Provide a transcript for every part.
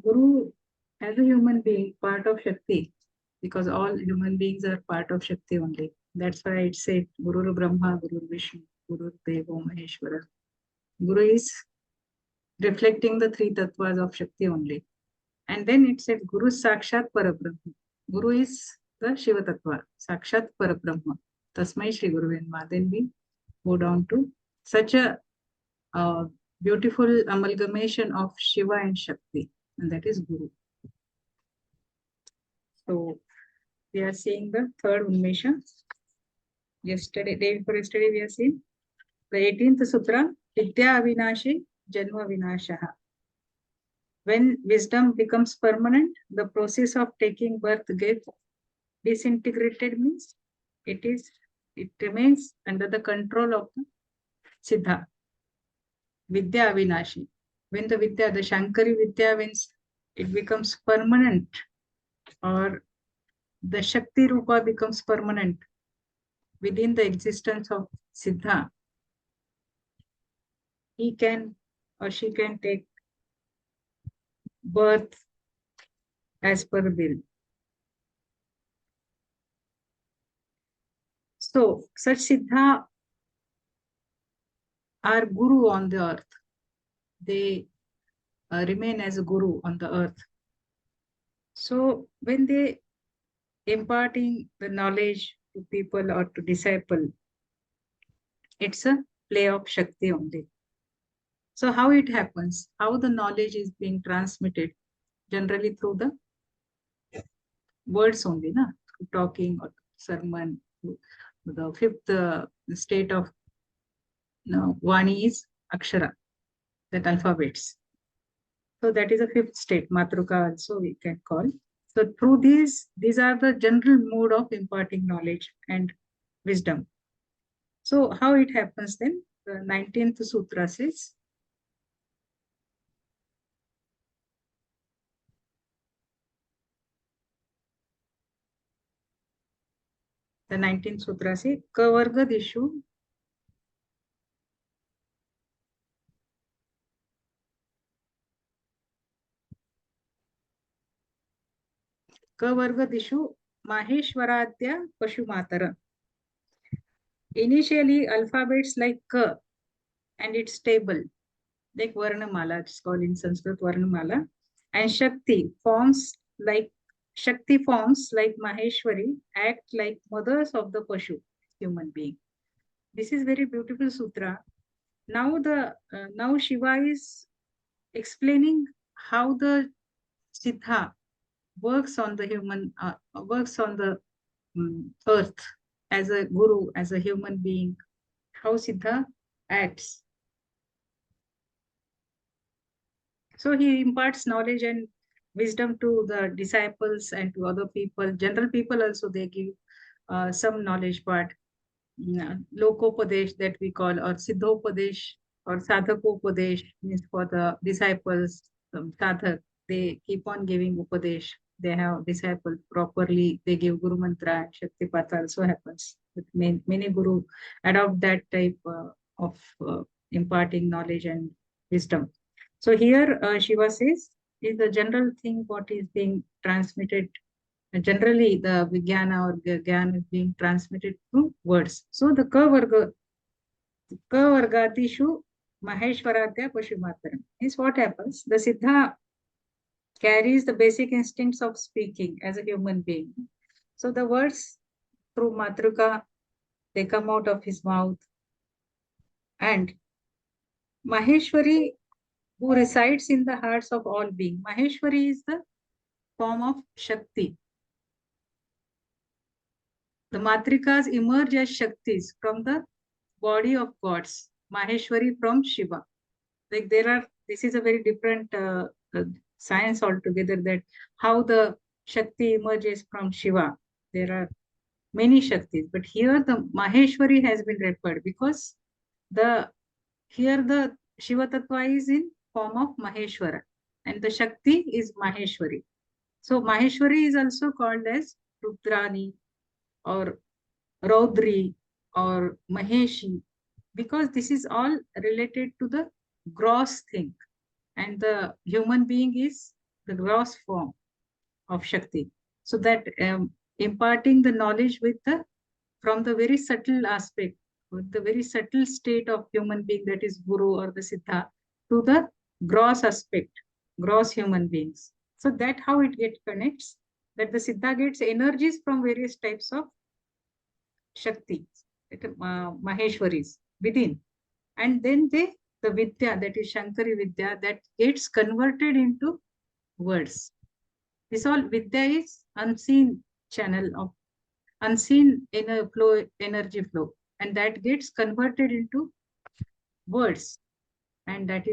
Guru, as a human being, part of Shakti, because all human beings are part of Shakti only. That's why it said Guru Brahma, Guru Vishnu, Guru Devo Maheshwara. Guru is reflecting the three tattvas of Shakti only. And then it said Guru Sakshat Parabrahma. Guru is the Shiva Tattva, Sakshat Parabrahma. Tasmai Shri Guru Venma. Then we go down to such a uh, beautiful amalgamation of Shiva and Shakti, and that is Guru. So we are seeing the third Unmesha. Yesterday, day before yesterday, we are seeing the 18th Sutra, Vidya Avinashi, Janma Vinashaha. When wisdom becomes permanent, the process of taking birth gets disintegrated means it remains under the control of the Siddha. Vidya Avinashi. When the Vidya, the Shankari Vidya, when it becomes permanent, or the Shakti Rupa becomes permanent within the existence of Siddha, he can or she can take birth as per will. So, such Siddha are Guru on the earth. They remain as a Guru on the earth. So, when they imparting the knowledge to people or to disciple, it's a play of Shakti only. So how it happens, how the knowledge is being transmitted, generally through the words only, na? Through talking or sermon. The fifth state of Vani is Akshara, that alphabets. So that is a fifth state, Matruka also we can call. So through these are the general mode of imparting knowledge and wisdom. So how it happens then? The 19th Sutra says, the 19th Sutra says, Kavarga Dishu Kavargadishu Maheshwaradya Pashumatara. Initially, alphabets like Ka and its table, like Varnamala, it's called in Sanskrit Varnamala, and Shakti forms like Maheshwari act like mothers of the Pashu, human being. This is very beautiful sutra. Now Shiva is explaining how the Siddha works on the earth as a guru, as a human being, how Siddha acts. So he imparts knowledge and wisdom to the disciples and to other people. General people also, they give some knowledge part. Lokopadesh that we call, or Siddhopadesh, or Sadhakopadesh means for the disciples, sadhak, they keep on giving Upadesh. They have disciple properly, they give Guru Mantra, and Shaktipat also happens. With many Guru adopt that type of imparting knowledge and wisdom. So here Shiva says, is the general thing what is being transmitted. Generally, the Vijnana or Gyan is being transmitted through words. So the Kavargatishu Maheshwaratya Pashumatharam is what happens. The Siddha carries the basic instincts of speaking as a human being. So the words through Matruka, they come out of his mouth. And Maheshwari, who resides in the hearts of all beings. Maheshwari is the form of Shakti. The Matrikas emerge as Shaktis from the body of gods. Maheshwari from Shiva. Like this is a very different science altogether, that how the Shakti emerges from Shiva. There are many Shaktis, but here the Maheshwari has been referred because here the Shiva Tattva is in form of Maheshwara and the Shakti is Maheshwari. So Maheshwari is also called as Rudrani or Raudri or Maheshi, because this is all related to the gross thing, and the human being is the gross form of Shakti. So that imparting the knowledge with the from the very subtle aspect, with the very subtle state of human being, that is Guru or the Siddha, to the gross aspect, gross human beings. So that how it get connects, that the Siddha gets energies from various types of Shakti, Maheshwaris within. And then the Vidya, that is Shankari Vidya, that gets converted into words. This all Vidya is unseen channel of unseen inner flow, energy flow, and that gets converted into words. And that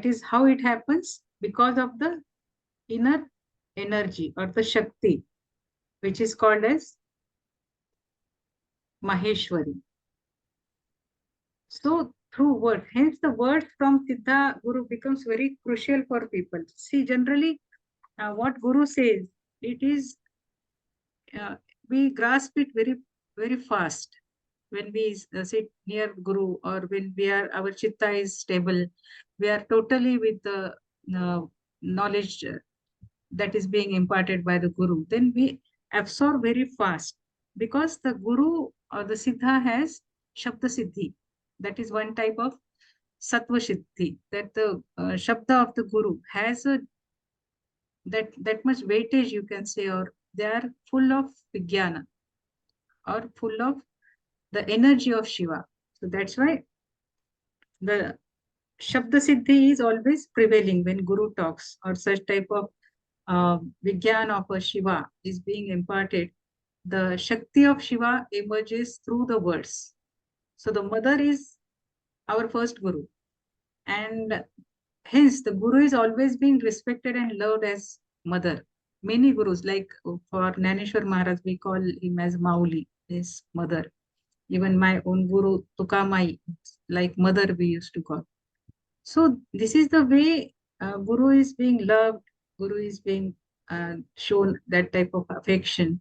is how it happens, because of the inner energy or the Shakti, which is called as Maheshwari. So through word, hence the word from Siddha Guru becomes very crucial for people. See, generally, what Guru says, it is uh, we grasp it very fast when we sit near Guru, or when we are our chitta is stable, we are totally with the uh, knowledge that is being imparted by the Guru. Then we absorb very fast, because the Guru or the Siddha has Shabda Siddhi. That is one type of Sattva Siddhi, that the Shabda of the Guru has a that much weightage, you can say, or they are full of Vijnana, or full of the energy of Shiva. So that's why the Shabda Siddhi is always prevailing when Guru talks, or such type of Vijnana of a Shiva is being imparted. The Shakti of Shiva emerges through the words. So the mother is our first Guru. And hence the Guru is always being respected and loved as mother. Many Gurus, like for Naneshwar Maharaj, we call him as Mauli, his mother. Even my own Guru, Tukamai, like mother we used to call. So this is the way Guru is being loved, Guru is being shown that type of affection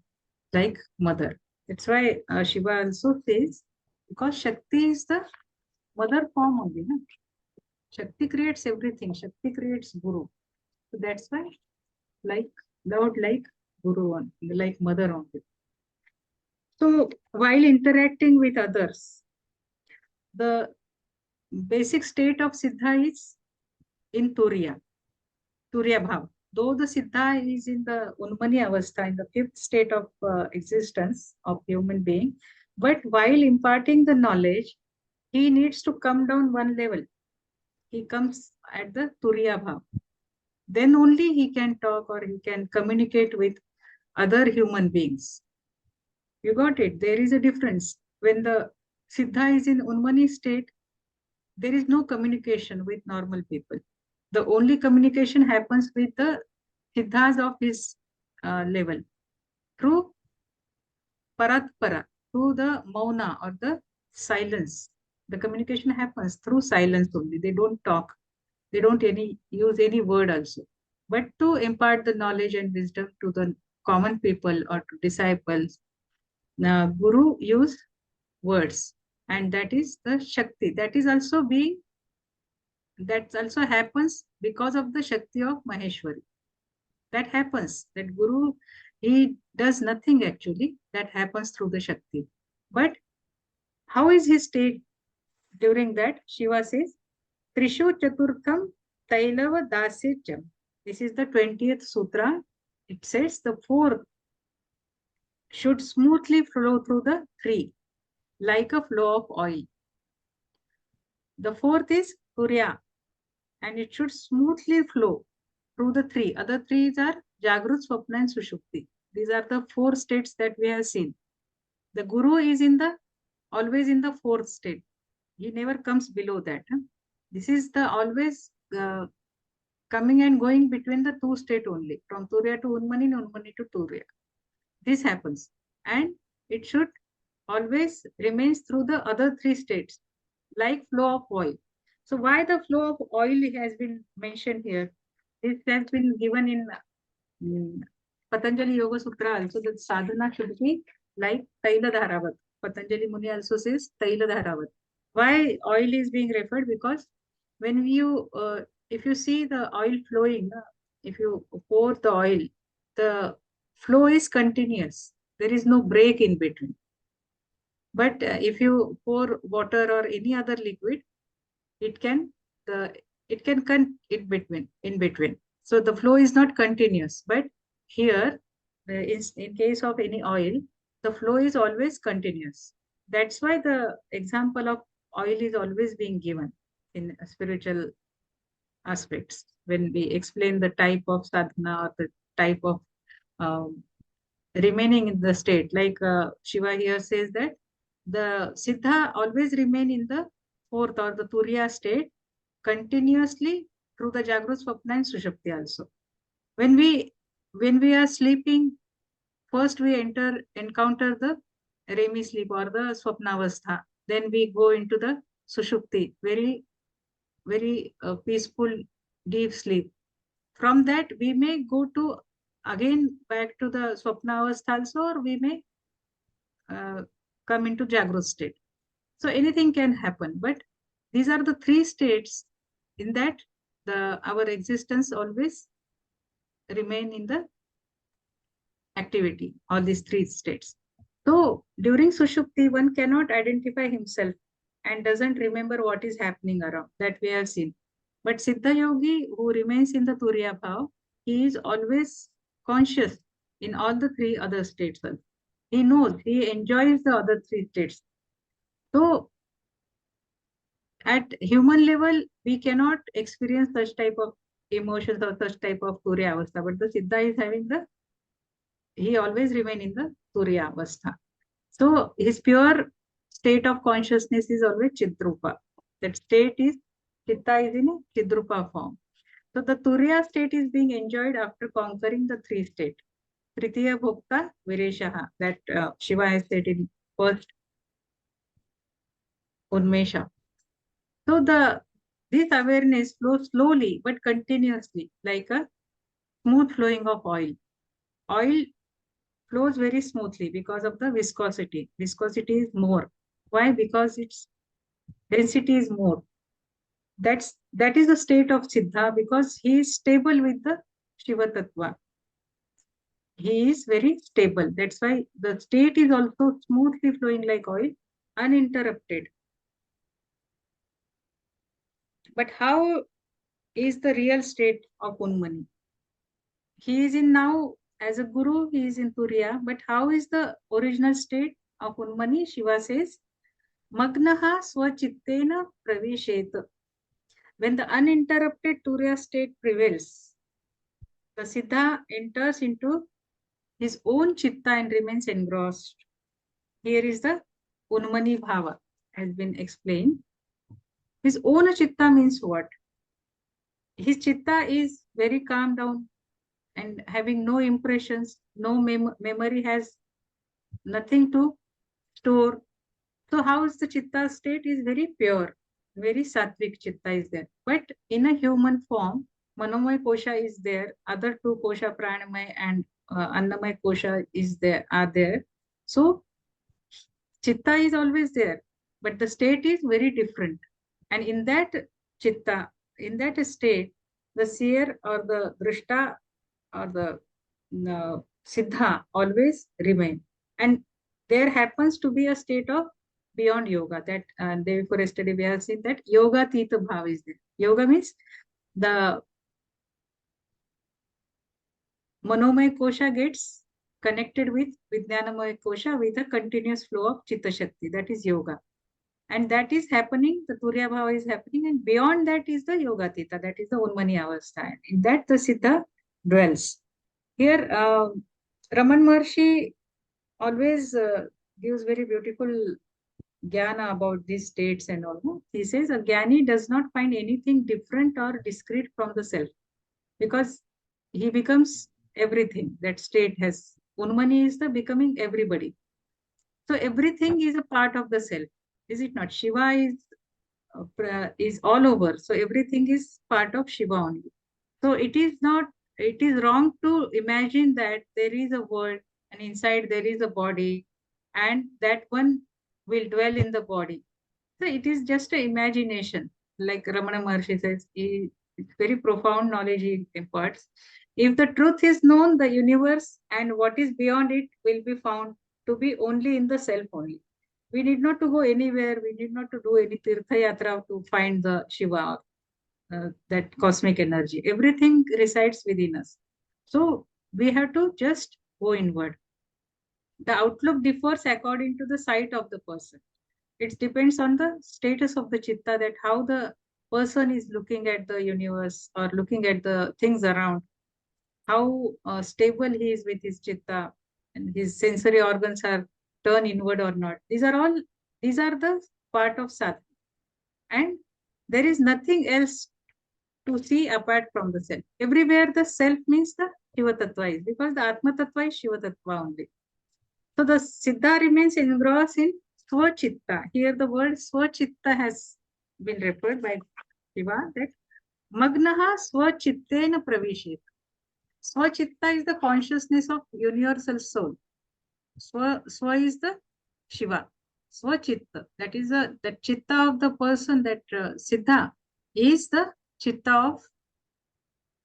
like mother. That's why Shiva also says, because Shakti is the mother form only. No? Shakti creates everything. Shakti creates Guru. So that's why like loved like Guru only, like mother only. So while interacting with others, the basic state of Siddha is in Turiya. Turiya Bhav. Though the Siddha is in the Unmani Avastha, in the fifth state of existence of human being, but while imparting the knowledge, he needs to come down one level. He comes at the Turiya Bhav. Then only he can talk, or he can communicate with other human beings. You got it? There is a difference. When the Siddha is in Unmani state, there is no communication with normal people. The only communication happens with the Siddhas of his level through Paratpara, through the Mauna or the silence. The communication happens through silence only. They don't talk. They don't use any word also. But to impart the knowledge and wisdom to the common people or to disciples, Guru use words, and that is the Shakti. That also happens because of the Shakti of Maheshwari. That happens. That Guru, he does nothing actually. That happens through the Shakti. But how is his state during that? Shiva says, Trishu Chaturtham Tailava Dasyacham. This is the 20th Sutra. It says the fourth should smoothly flow through the three, like a flow of oil. The fourth is Turya, and it should smoothly flow through the three. Other three are Jagrut, Swapna, and Sushupti. These are the four states that we have seen. The Guru is always in the fourth state. He never comes below that. Huh? This is the always coming and going between the two state only, from Turya to Unmani, Unmani to Turya. This happens, and it should always remains through the other three states, like flow of oil. So why the flow of oil has been mentioned here? This has been given in Patanjali Yoga Sutra also, that sadhana should be like Taila Dharavat. Patanjali Muni also says Taila Dharavat. Why oil is being referred? Because when if you see the oil flowing, if you pour the oil, the flow is continuous. There is no break in between. But if you pour water or any other liquid, it can the it can con in between. So the flow is not continuous. But here, in case of any oil, the flow is always continuous. That's why the example of oil is always being given in spiritual aspects when we explain the type of sadhana or the type of um, remaining in the state. Like Shiva here says that the Siddha always remain in the fourth or the Turiya state continuously through the Jagrut, Swapna and Sushupti also. When we are sleeping, first we encounter the REM sleep or the Swapnavastha. Then we go into the Sushupti, very peaceful, deep sleep. From that, we may go to again back to the Swapnavastha also, or we may uh, come into Jagrut state. So anything can happen, but these are the three states in that the our existence always remain in the activity, all these three states. So during Sushupti, one cannot identify himself and doesn't remember what is happening around, that we have seen. But Siddha Yogi who remains in the Turiya Bhav, he is always conscious in all the three other states. He knows, he enjoys the other three states. So at human level, we cannot experience such type of emotions or such type of Turiya Avastha. But the Siddha is having he always remain in the Turiya Avastha. So his pure state of consciousness is always Chidrupa. That state is, Chitta is in a Chidrupa form. So the Turiya state is being enjoyed after conquering the three states. Tritiya Bhokta Vireshaha, that Shiva has said in first Unmesha. So this awareness flows slowly but continuously, like a smooth flowing of oil. Oil flows very smoothly because of the viscosity. Viscosity is more. Why? Because its density is more. That is the state of Siddha because he is stable with the Shiva Tattva. He is very stable. That's why the state is also smoothly flowing like oil, uninterrupted. But how is the real state of Unmani? He is in now as a guru, he is in Turiya, but how is the original state of Unmani? Shiva says, Magnaha swachittena pravishet. When the uninterrupted Turiya state prevails, the Siddha enters into his own chitta and remains engrossed. Here is the Unmani Bhava, has been explained. His own chitta means what? His chitta is very calm down and having no impressions, no memory, has nothing to store. So how is the chitta state is very pure, very sattvic chitta is there. But in a human form, Manomay kosha is there, other two kosha, pranamay and annamay kosha is there, are there. So chitta is always there, but the state is very different. And in that chitta, in that state, the seer or the drishta or the siddha always remain. And there happens to be a state of beyond yoga that day before yesterday we have seen that yoga tita bhav is there. Yoga means the manomay kosha gets connected with vijnanamay kosha with a continuous flow of chitta shakti. That is yoga. And that is happening, the Turiya Bhava is happening, and beyond that is the Yoga Tita, that is the Unmani Avastha. And in that the Siddha dwells. Here, Raman Maharshi always gives very beautiful jnana about these states and all. No? He says a jnani does not find anything different or discrete from the self because he becomes everything. That state has, Unmani is the becoming everybody. So everything is a part of the self. Is it not? Shiva is all over. So everything is part of Shiva only. So it is not, it is wrong to imagine that there is a world and inside there is a body and that one will dwell in the body. So it is just an imagination. Like Ramana Maharshi says, It's very profound knowledge he imparts. If the truth is known, the universe and what is beyond it will be found to be only in the self only. We need not to go anywhere. We need not to do any tirtha yatra to find the Shiva, that cosmic energy. Everything resides within us. So we have to just go inward. The outlook differs according to the sight of the person. It depends on the status of the chitta, that how the person is looking at the universe or looking at the things around, how stable he is with his chitta, and his sensory organs are turned inward or not. These are the part of sadhana. And there is nothing else to see apart from the self. Everywhere the self means the Shiva Tattva is, because the Atma Tattva is Shiva Tattva only. So the Siddha remains engrossed in Swachitta. Here the word Swachitta has been referred by Shiva, that Magnaha Swachittena Pravishet. Swachitta is the consciousness of universal soul. Swa is the Shiva. Swachitta, that is the chitta of the person, that Siddha is the chitta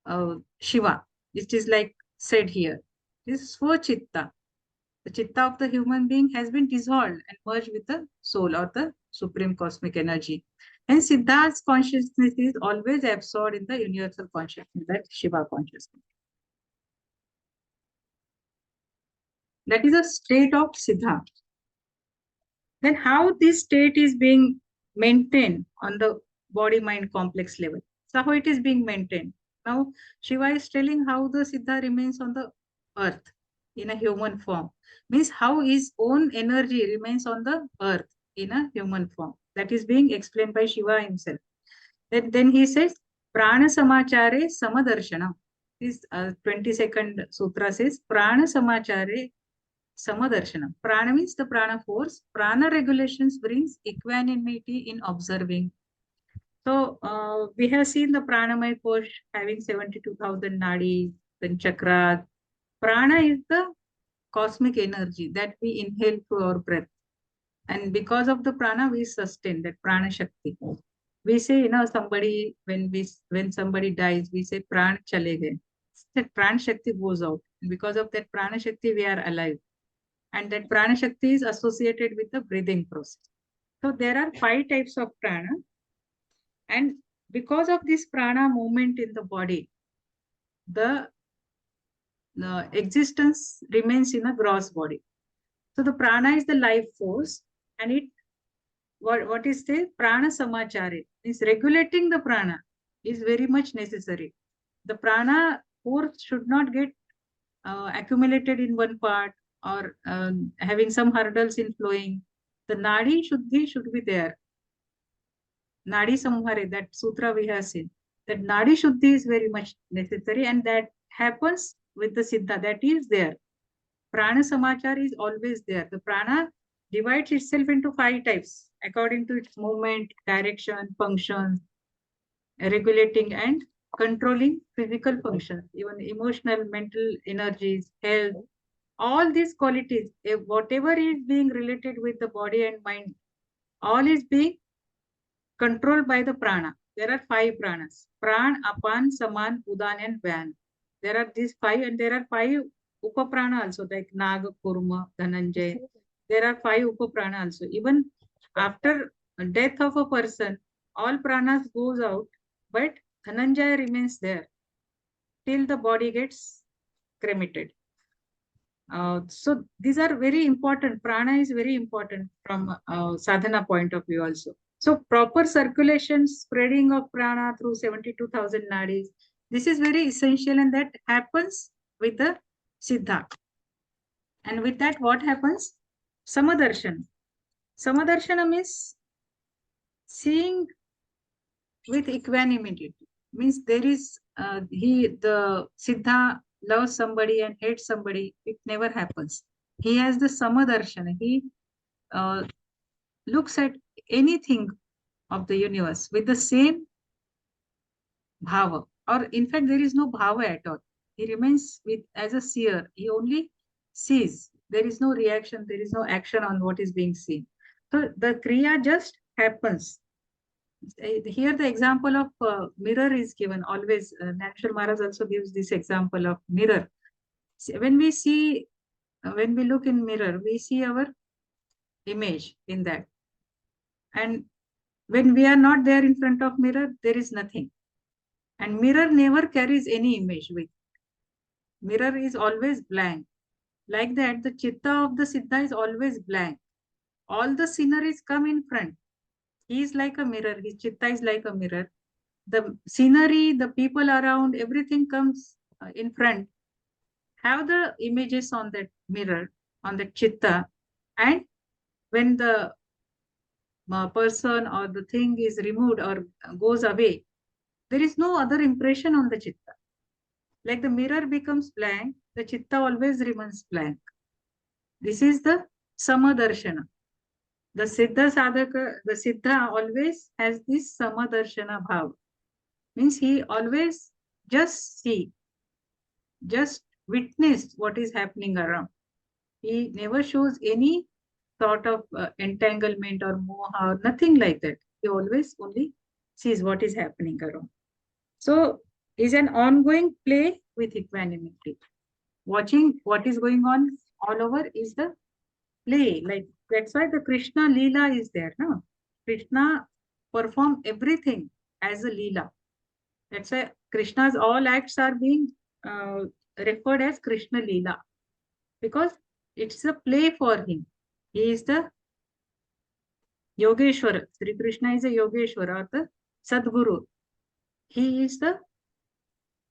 of Shiva. It is like said here. This is Swachitta. The chitta of the human being has been dissolved and merged with the soul or the supreme cosmic energy. And Siddha's consciousness is always absorbed in the universal consciousness, that Shiva consciousness. That is a state of Siddha. Then how this state is being maintained on the body-mind complex level. So how it is being maintained. Now Shiva is telling how the Siddha remains on the earth in a human form. Means how his own energy remains on the earth in a human form. That is being explained by Shiva himself. Then he says, Prana Samachare Samadarshana. This 22nd sutra says, Prana Samachare Samadarshana. Prana means the prana force. Prana regulations brings equanimity in observing. So we have seen the pranamaya kosh having 72,000 nadis, then chakras. Prana is the cosmic energy that we inhale through our breath. And because of the prana, we sustain that prana shakti. We say, somebody, when somebody dies, we say pran chale gaye. That prana shakti goes out. And because of that prana shakti, we are alive. And that prana shakti is associated with the breathing process. So there are 5 types of prana. And because of this prana movement in the body, the existence remains in a gross body. So the prana is the life force, and what is the prana samachare is regulating the prana is very much necessary. The prana force should not get accumulated in one part or having some hurdles in flowing. The nadi should be there. Nadi samhare, that sutra we have seen. That nadi shuddhi is very much necessary, and that happens with the siddha, that is there. Prana samachar is always there. The prana divides itself into 5 types according to its movement, direction, functions, regulating and controlling physical functions, even emotional, mental energies, health, all these qualities, whatever is being related with the body and mind, all is being controlled by the prana. There are 5 pranas: pran, apan, saman, udan, and vyan. There are these 5, and there are 5 upaprana also, like naga, kurma, dhananjay. There are 5 upaprana also. Even after death of a person, all pranas goes out, but dhananjaya remains there till the body gets cremated. So these are very important. Prana is very important from sadhana point of view also. So proper circulation, spreading of prana through 72,000 nadis, this is very essential, and that happens with the siddha. And with that, what happens? Samadarshana. Samadarshana means seeing with equanimity. Means there is the siddha loves somebody and hates somebody. It never happens. He has the samadarshana. He uh, looks at anything of the universe with the same bhava, or in fact there is no bhava at all. He remains with as a seer. He only sees. There is no reaction, there is no action on what is being seen. So the kriya just happens. Here the example of mirror is given always. Natural Maharaj also gives this example of mirror. When we see, when we look in mirror, we see our image in that. And when we are not there in front of mirror, there is nothing. And mirror never carries any image with. Mirror is always blank. Like that, the chitta of the Siddha is always blank. All the sceneries come in front. He is like a mirror. His chitta is like a mirror. The scenery, the people around, everything comes in front. Have the images on that mirror, on the chitta. And when the person or the thing is removed or goes away, there is no other impression on the chitta. Like the mirror becomes blank, the chitta always remains blank. This is the Samadarshana. The Siddha Sadhaka, the Siddha always has this Samadarshana bhav. Means he always just see, just witness what is happening around. He never shows any sort of entanglement or moha or nothing like that. He always only sees what is happening around. So is an ongoing play with equanimity. Watching what is going on all over is the play. Like that's why the Krishna Leela is there. No? Krishna perform everything as a Leela. That's why Krishna's all acts are being uh, referred as Krishna Leela. Because it's a play for him. He is the Yogeshwara. Sri Krishna is a Yogeshwara or the Sadguru. He is the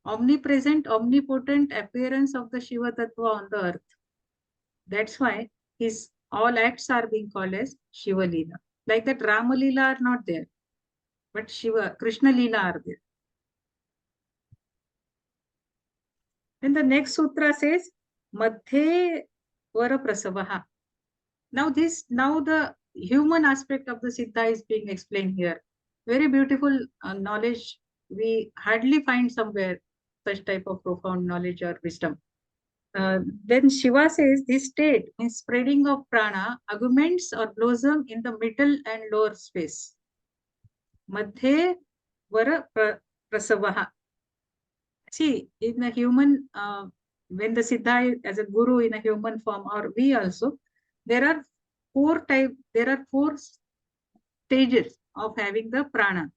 omnipresent, omnipotent appearance of the Shiva Tattva on the earth. That's why his all acts are being called as Shiva Leela. Like that, Rama Leela are not there, but Shiva, Krishna Leela are there. Then the next sutra says, Madhye Vara Prasavaha. Now the human aspect of the Siddha is being explained here. Very beautiful knowledge. We hardly find somewhere such type of profound knowledge or wisdom. Then Shiva says this state means spreading of prana augments or blossom in the middle and lower space. Madhye Vara Prasavaha. See, in a human, when the Siddha is as a guru in a human form, or we also, there are there are four stages of having the prana.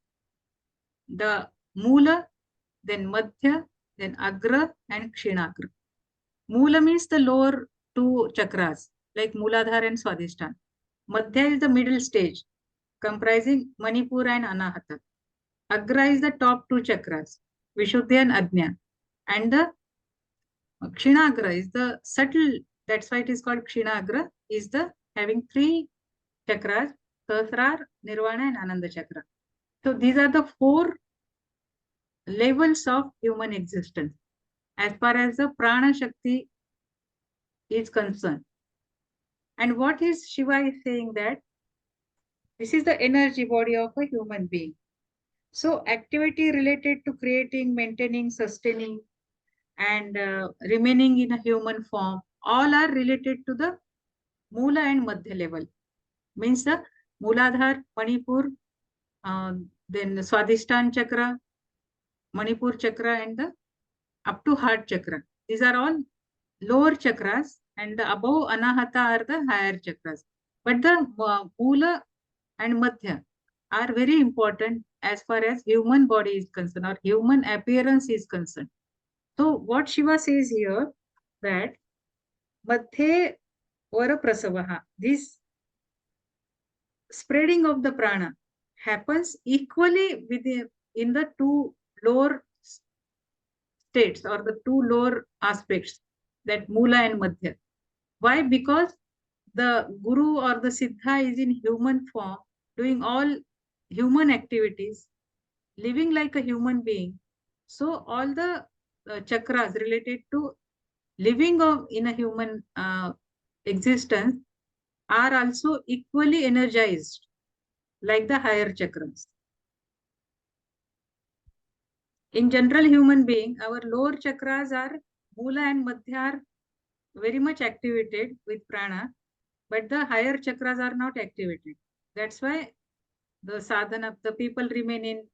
The Mula, then Madhya, then Agra, and Kshinakra. Mula means the lower two chakras, like Muladhara and Swadhisthana. Madhya is the middle stage, comprising Manipura and Anahata. Agra is the top two chakras, Vishuddhi and Ajna. And the Kshinagra is the subtle, that's why it is called Kshinagra, is the having three chakras, Sahasrar, Nirvana, and Ananda chakra. So these are the four levels of human existence as far as the Prana Shakti is concerned. And what is Shiva is saying that this is the energy body of a human being. So activity related to creating, maintaining, sustaining, and remaining in a human form, all are related to the Mula and Madhya level. Means the Muladhar, Manipur, then the Swadhisthana chakra, Manipur chakra, and the up to heart chakra. These are all lower chakras, and the above Anahata are the higher chakras. But the Mula and Madhya are very important as far as human body is concerned or human appearance is concerned. So what Shiva says here that Madhye Vara Prasavaha, this spreading of the prana happens equally in the two lower states or the two lower aspects, that Mula and Madhya. Why? Because the Guru or the Siddha is in human form, doing all human activities, living like a human being. So all the chakras related to living in a human existence are also equally energized like the higher chakras. In general human being, our lower chakras are Mula and Madhya are very much activated with prana, but the higher chakras are not activated. That's why the sadhana, the people remain in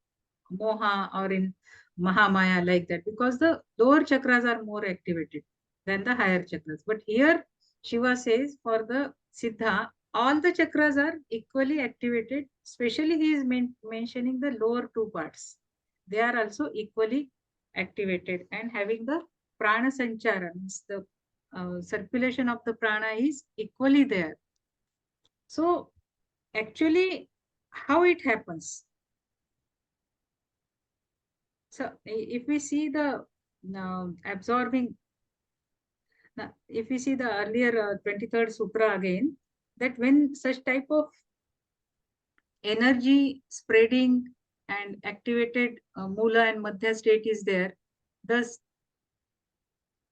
moha or in mahamaya like that, because the lower chakras are more activated than the higher chakras. But here Shiva says for the siddha, all the chakras are equally activated. Especially he is mentioning the lower two parts. They are also equally activated and having the prana sanchara, means the circulation of the prana is equally there. So actually, how it happens? So if we see the absorbing, if we see the earlier 23rd Sutra again, that when such type of energy spreading and activated Mula and Madhya state is there, the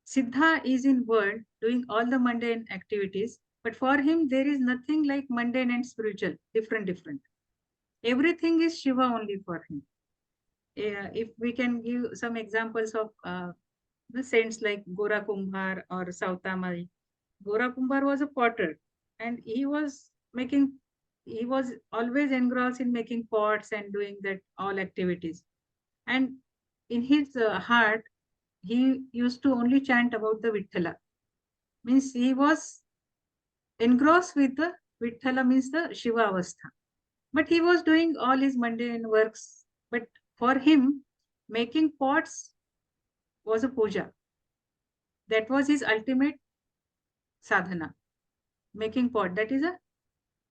Siddha is in world doing all the mundane activities, but for him there is nothing like mundane and spiritual, different. Everything is Shiva only for him. If we can give some examples of the saints like Gora Kumbhar or Sautamari. Gora Kumbhar was a potter and he was always engrossed in making pots and doing that all activities. And in his heart, he used to only chant about the Vithala. Means he was engrossed with the Vithala, means the Shiva Avastha. But he was doing all his mundane works. But for him, making pots was a puja. That was his ultimate sadhana. Making pot. That is a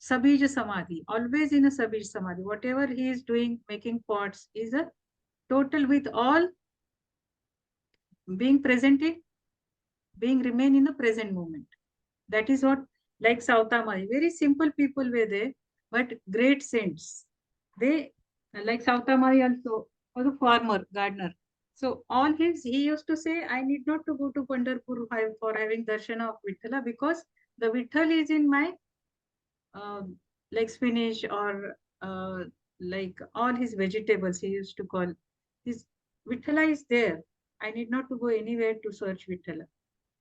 Sabij Samadhi. Always in a Sabij Samadhi. Whatever he is doing, making pots, is a total with all being presented, being remain in the present moment. That is what, like Sautamari, very simple people were there, but great saints. They, like Sautamari also, was a farmer, gardener. So all his, he used to say, I need not to go to Pandharpur for having darshana of Vithala, because the Vitthal is in my uh, like spinach or like all his vegetables he used to call. His Vithala is there. I need not to go anywhere to search Vithala.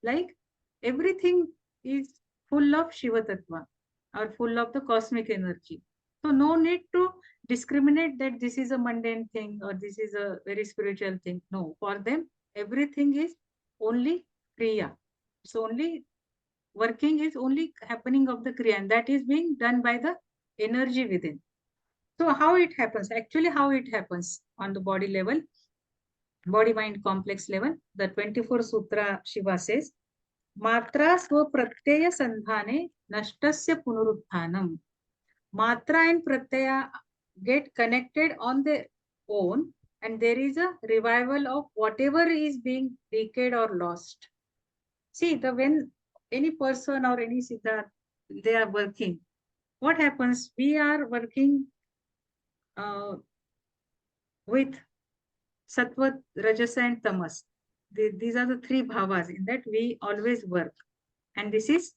Like everything is full of Shiva Tattva or full of the cosmic energy. So no need to discriminate that this is a mundane thing or this is a very spiritual thing. No, for them, everything is only Kriya. It's only working is only happening of the Kriya, and that is being done by the energy within. So how it happens? Actually, how it happens on the body level, body mind complex level, the 24 Sutra Shiva says, Matra Swapratyaya Sandhane Nashtasya Punuruthanam. Matra and Pratyaya get connected on their own, and there is a revival of whatever is being decayed or lost. See, the when any person or any siddha, they are working, what happens? We are working uh, with sattva, rajasa, and tamas. These are the three bhavas in that we always work. And this is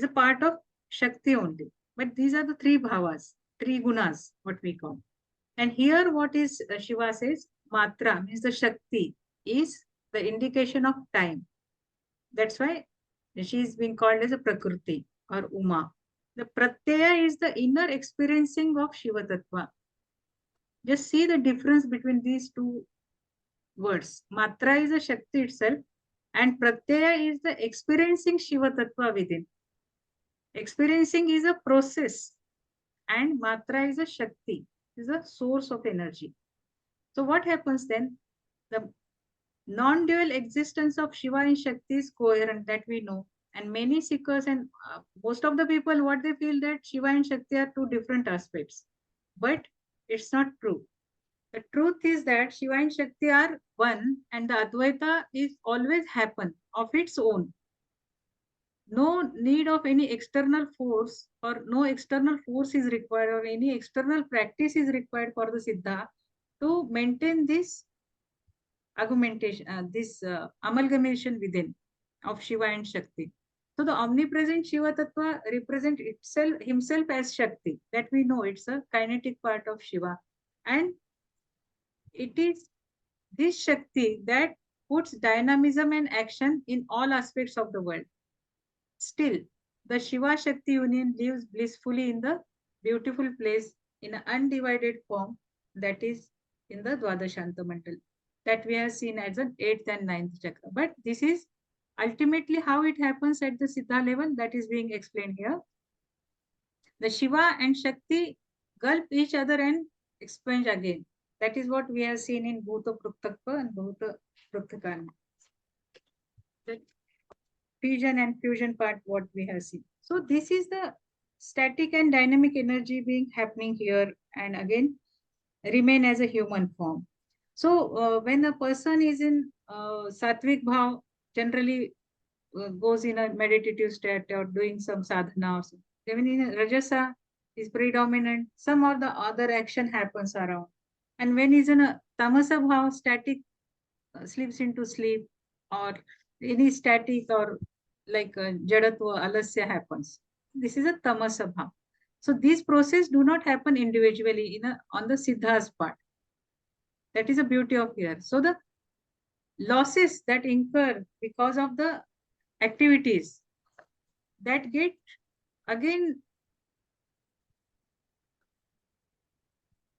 a part of Shakti only. But these are the three bhavas, three gunas, what we call. And here, what is Shiva says, Matra means the Shakti is the indication of time. That's why she is being called as a Prakriti or Uma. The Pratyaya is the inner experiencing of Shiva Tattva. Just see the difference between these two words. Matra is a Shakti itself, and Pratyaya is the experiencing Shiva Tattva within. Experiencing is a process, and Matra is a Shakti, is a source of energy. So, what happens then? The non-dual existence of Shiva and Shakti is coherent, that we know. And many seekers and most of the people, what they feel that Shiva and Shakti are two different aspects. But it's not true. The truth is that Shiva and Shakti are one, and the Advaita is always happen of its own. No need of any external force, or no external force is required, or any external practice is required for the Siddha to maintain this augmentation, this amalgamation within of Shiva and Shakti. So the omnipresent Shiva Tattva represent itself himself as Shakti. That we know it's a kinetic part of Shiva. And it is this Shakti that puts dynamism and action in all aspects of the world. Still, the Shiva Shakti union lives blissfully in the beautiful place in an undivided form, that is in the Dwadashanta Mandal, that we have seen as an 8th and 9th chakra. But this is ultimately how it happens at the Siddha level, that is being explained here. The Shiva and Shakti gulp each other and expand again. That is what we have seen in Bhuta Pruktakpa and Bhuta Pruktakana. The fusion and fusion part, what we have seen. So this is the static and dynamic energy being happening here, and again remain as a human form. So when a person is in sattvic bhav, generally goes in a meditative state or doing some sadhana. Even in rajasa is predominant, some or the other action happens around. And when he's in a tamasa bhav, static, slips into sleep, or any static or like jadatva, alasya happens. This is a tamasa bhav. So these processes do not happen individually on the siddhas part. That is the beauty of here. So the losses that incur because of the activities that get again,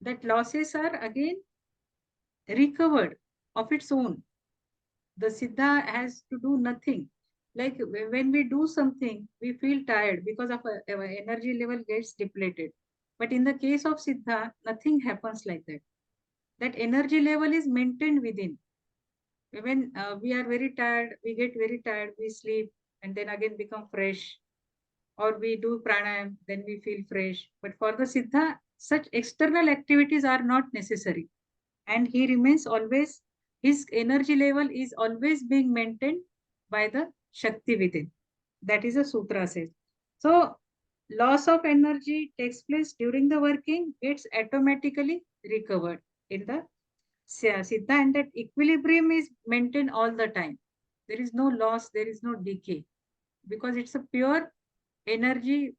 that losses are again recovered of its own. The siddha has to do nothing. Like when we do something, we feel tired because of our energy level gets depleted. But in the case of siddha, nothing happens like that. That energy level is maintained within. When we are very tired, we get very tired, we sleep and then again become fresh, or we do pranayam, then we feel fresh. But for the siddha, such external activities are not necessary. And he remains always, his energy level is always being maintained by the Shakti within. That is a sutra says. So, loss of energy takes place during the working, it's automatically recovered in the siddha, and that equilibrium is maintained all the time. There is no loss, there is no decay, because it's a pure energy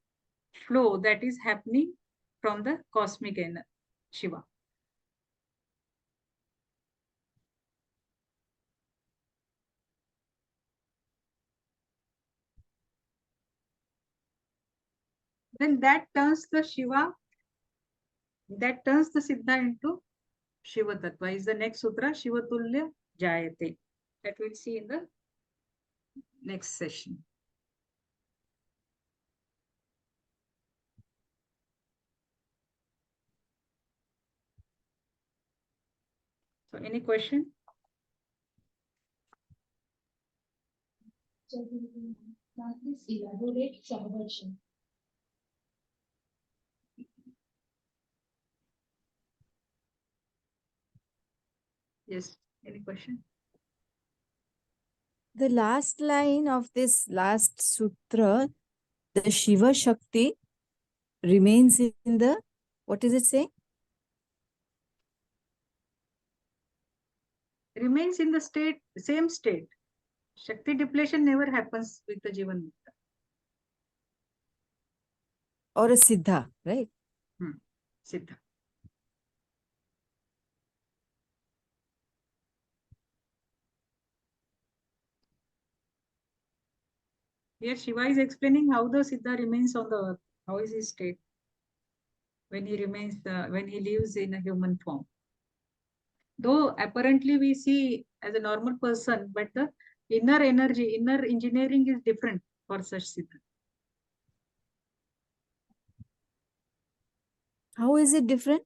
flow that is happening from the cosmic energy, Shiva. Then that turns the Shiva, that turns the Siddha into Shiva Tattva. Is the next sutra, Shiva Tulya Jayate. That we'll see in the next session. So, any question? Yes, any question? The last line of this last sutra, the Shiva Shakti remains in the, what is it saying? Remains in the state, same state. Shakti depletion never happens with the Jivan Mukta. Or a Siddha, right? Siddha. Here Shiva is explaining how the Siddha remains on the earth. How is his state when he remains, when he lives in a human form. Though apparently we see as a normal person, but the inner energy, inner engineering is different for such Siddha. How is it different?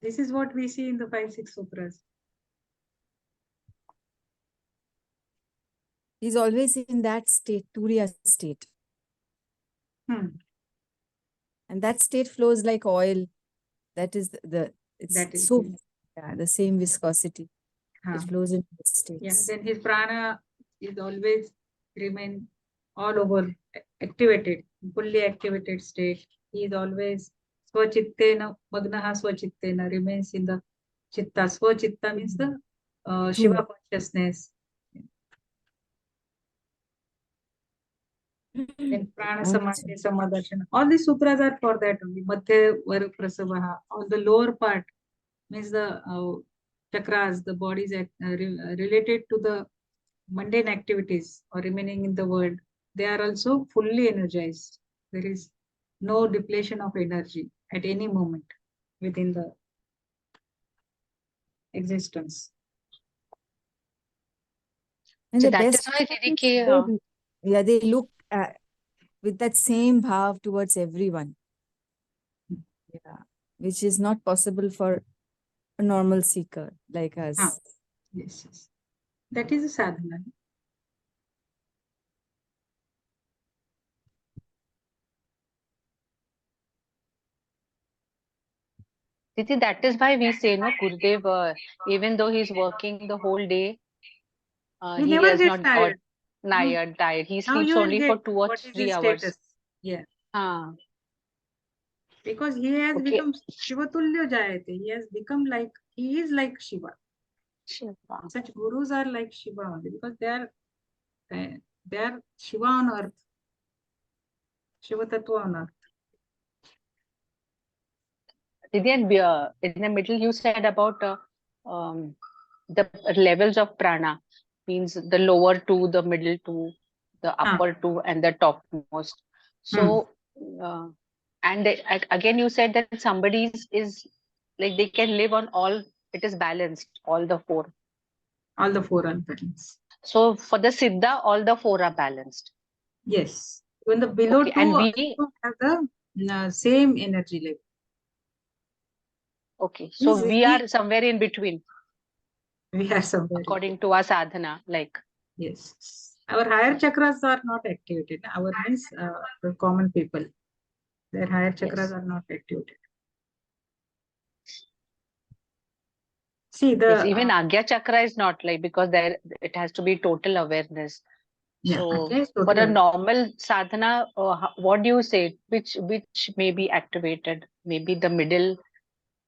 This is what we see in the 5-6 sutras. He's always in that state, Turiya state. And that state flows like oil. That is it's that is so, yeah, the same viscosity. It flows in the states. Yeah, then his prana is always remain all over activated, fully activated state. He is always swachittena, magnaha swachittena, remains in the chitta. Swachitta means the Shiva consciousness. Then prana samadhi, samadarshana. All these sutras are for that only. Madhya var prasavaha. All the lower part means the chakras, the bodies related to the mundane activities or remaining in the world, they are also fully energized. There is no depletion of energy at any moment within the existence. And So the that is best why part Didi is ki, they look with that same bhav towards everyone. Yeah. Which is not possible for a normal seeker like us. Yes, yes. That is a sadhana. Didi, that is why we say, no, Gurudev, even though he's working the whole day, He he never has gets not got tired. No. tired. He Now sleeps you will only for get 2 or 3 his hours. status. Yeah. Because he has Okay. become Shivatulya Jayate. He has become like, he is like Shiva. Shiva. Such gurus are like Shiva only because they are Shiva on earth. Shiva Tattva on earth. Didi, and in the middle, you said about um, the levels of prana, means the lower two, the middle two, the upper two, and the topmost. So, and again, you said that somebody is like they can live on all. It is balanced, all the four. All the four are balanced. So for the siddha, all the four are balanced. Yes. When the below Okay, two and also have the same energy level. Okay, so we are somewhere in between. We are somewhere. According to our sadhana, like. Yes. Our higher chakras are not activated. Our means the common people. Their higher chakras are not activated. See the yes, even Agya chakra is not like, because there it has to be total awareness. So for a normal sadhana, what do you say? Which may be activated? Maybe the middle.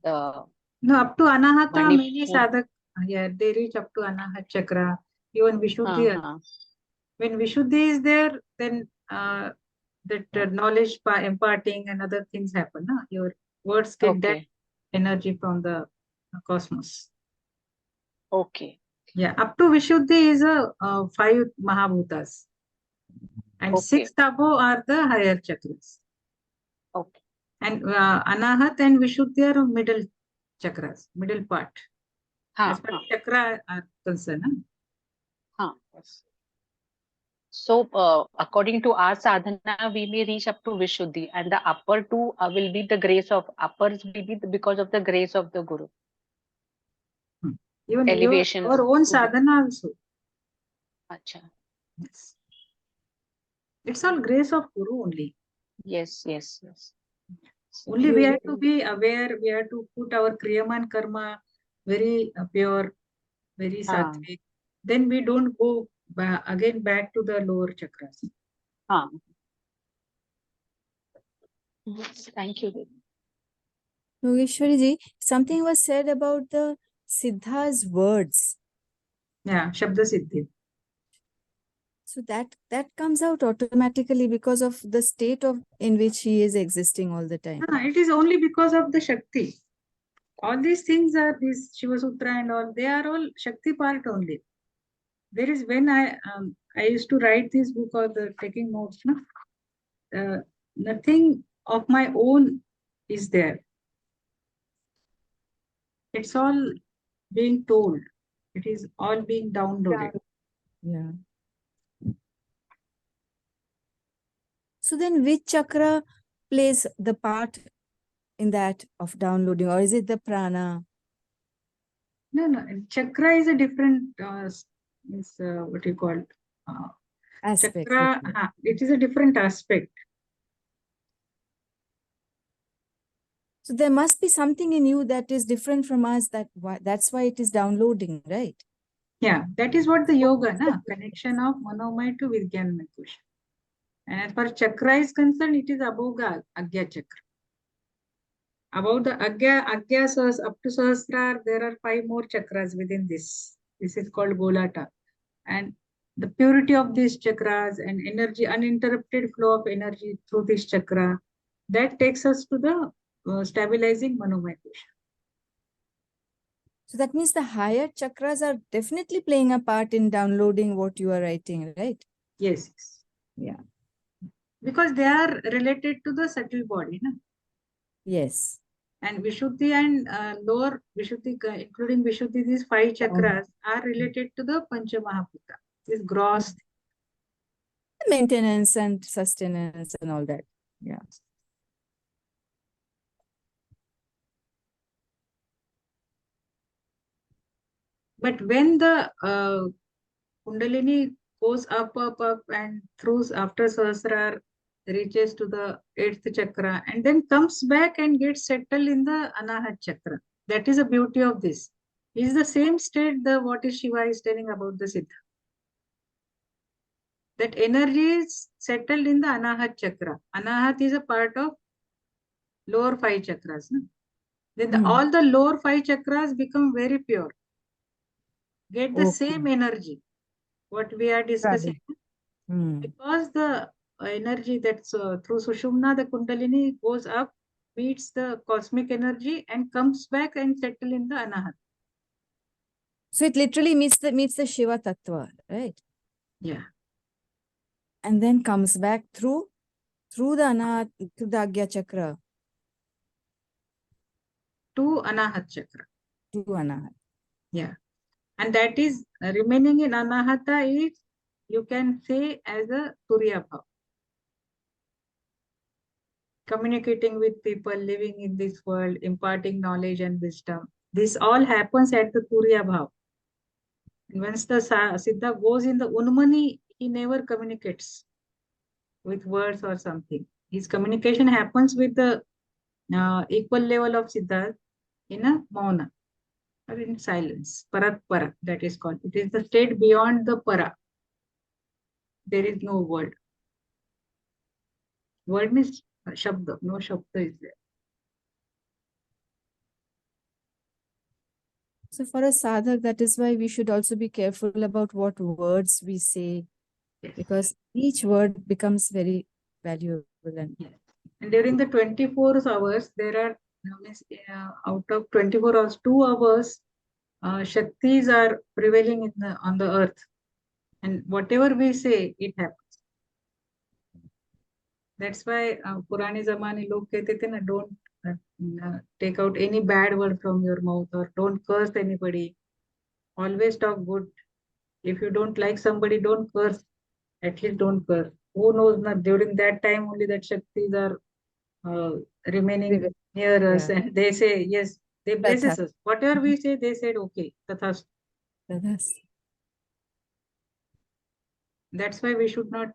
No, up to Anahata, many sadhak, yeah, they reach up to Anahat chakra. Even Vishuddhi. When Vishuddhi is there, then that knowledge imparting and other things happen. No? Your words get that energy from the cosmos. Okay. Yeah, up to Vishuddhi is a 5 Mahabhutas. And 6 above are the higher chakras. Okay. And Anahat and Vishuddhi are middle chakras, middle part. As far as chakra are concerned. Yes. So, according to our sadhana, we may reach up to Vishuddhi, and the upper two will be the grace of uppers will be because of the grace of the Guru. Even our own sadhana also. Acha. Yes. It's all grace of Guru only. Yes, yes, yes. Only we have to be aware, we have to put our Kriyaman karma very pure, very sattvic. Then we don't go again back to the lower chakras. Yes, thank you. Yogeshwari ji, something was said about the Siddha's words. Yeah, Shabda Siddhi. So that comes out automatically because of the state in which he is existing all the time. It is only because of the Shakti. All these things are this Shivasutra and all, they are all Shakti part only. There is when I used to write this book or taking notes, no? Nothing of my own is there. It's all being told. It is all being downloaded. Yeah. So then which chakra plays the part in that of downloading, or is it the prana? No. Chakra is a different, what you call aspect. Chakra, it is a different aspect. So there must be something in you that is different from us. That's why it is downloading, right? Yeah, that is what the yoga, connection of Manomaya to Vijnanamaya Kosha. And as far as chakra is concerned, it is above the Agya chakra. Above the Agya up to Sahasrara, there are 5 more chakras within this. This is called Golata. And the purity of these chakras and energy, uninterrupted flow of energy through this chakra, that takes us to the stabilizing Manomaya Kosha. So that means the higher chakras are definitely playing a part in downloading what you are writing, right? Yes. Yeah. Because they are related to the subtle body, na? Yes. And Vishuddhi and lower Vishuddhi, including Vishuddhi, these five chakras are related to the Pancha Mahabhuta, this gross. Maintenance and sustenance and all that. Yeah. But when the Kundalini goes up, and through after Sahasrara reaches to the 8th chakra and then comes back and gets settled in the Anahat chakra. That is the beauty of this. Is the same state the what is Shiva is telling about the Siddha. That energy is settled in the Anahat chakra. Anahat is a part of lower five chakras. No? Then all the lower five chakras become very pure. Get the same energy. What we are discussing. Because the energy that's through Sushumna, the Kundalini goes up, meets the cosmic energy and comes back and settle in the Anahat. So it literally meets the Shiva Tattva, right? Yeah. And then comes back through the Anahat, to the Agya Chakra. To Anahat chakra. To Anahat. Yeah. And that is remaining in Anahata is, you can say, as a Turiya Bhav. Communicating with people, living in this world, imparting knowledge and wisdom. This all happens at the Turiya Bhav. And once the Siddha goes in the Unmani, he never communicates with words or something. His communication happens with the equal level of Siddha in a Mauna or in silence. Parat Para, that is called. It is the state beyond the Para. There is no word. Word means Shabda. No Shabda is there. So for a sadhak, that is why we should also be careful about what words we say, Yes. because each word becomes very valuable. And yes. And during the 24 hours, there are out of 24 hours, 2 hours, Shaktis are prevailing in on the earth. And whatever we say, it happens. That's why Purani Zamani log kehte the na, don't take out any bad word from your mouth or don't curse anybody. Always talk good. If you don't like somebody, don't curse. At least don't curse. Who knows, na, during that time only that Shaktis are remaining near us, and they say, yes, they blesses us. Whatever we say, they said, okay, tathas. That's why we should not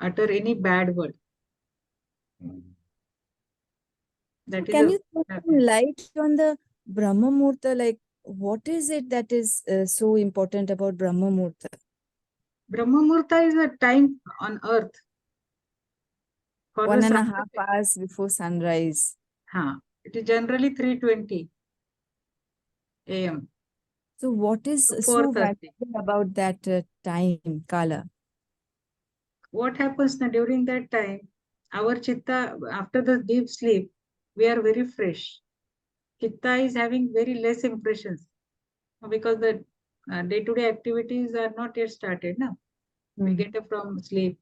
utter any bad word. That can is you throw some light on the Brahma Muhurta? Like, what is it that is so important about Brahma Muhurta? Brahma Muhurta is a time on earth. For 1.5 hours before sunrise. It is generally 3:20 a.m. So what is so valuable about that time, Kala? What happens now during that time? Our chitta, after the deep sleep, we are very fresh. Chitta is having very less impressions because the day-to-day activities are not yet started. No? We get up from sleep.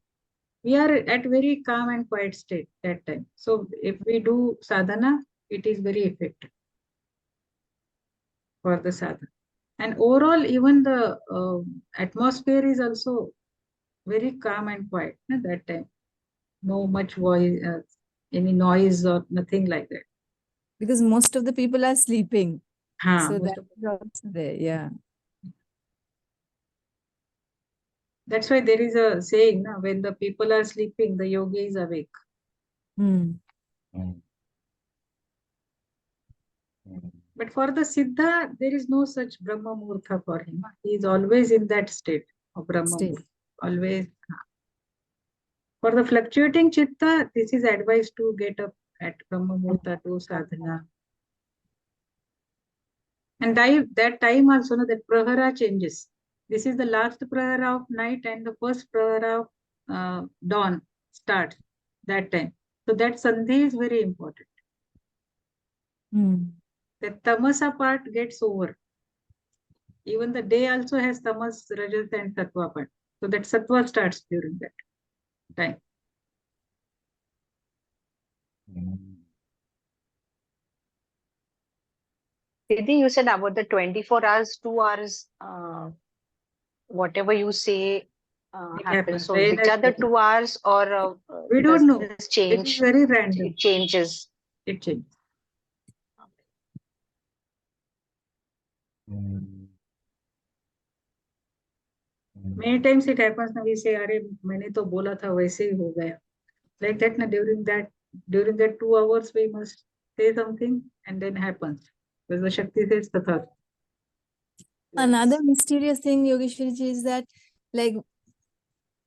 We are at very calm and quiet state that time. So if we do sadhana, it is very effective for the sadhana. And overall, even the atmosphere is also very calm and quiet that time. No much voice, any noise or nothing like that. Because most of the people are sleeping. So Most that's also there, yeah. That's why there is a saying, when the people are sleeping, the yogi is awake. But for the Siddha, there is no such Brahma Muhurta for him. He is always in that state of Brahma Muhurta. Always. For the fluctuating Chitta, this is advised to get up at Brahma Muhurta to sadhana. And that time also, that prahara changes. This is the last prahara of night and the first prahara of dawn starts that time. So that sandhi is very important. The tamasa part gets over. Even the day also has tamas, rajas and sattva part. So that sattva starts during that time. Didi, you said about the 24 hours, 2 hours, whatever you say It happens. happens. So, When which are the 2 hours, or we does don't know. this It is change? very random. It changes. It changes. Many times it happens ना, we say अरे मैंने तो बोला था वैसे ही हो गया. Like that ना, during that 2 hours we must say something and then happens. Because the Shakti says tatha. Another mysterious thing, Yogeshwarji, is that like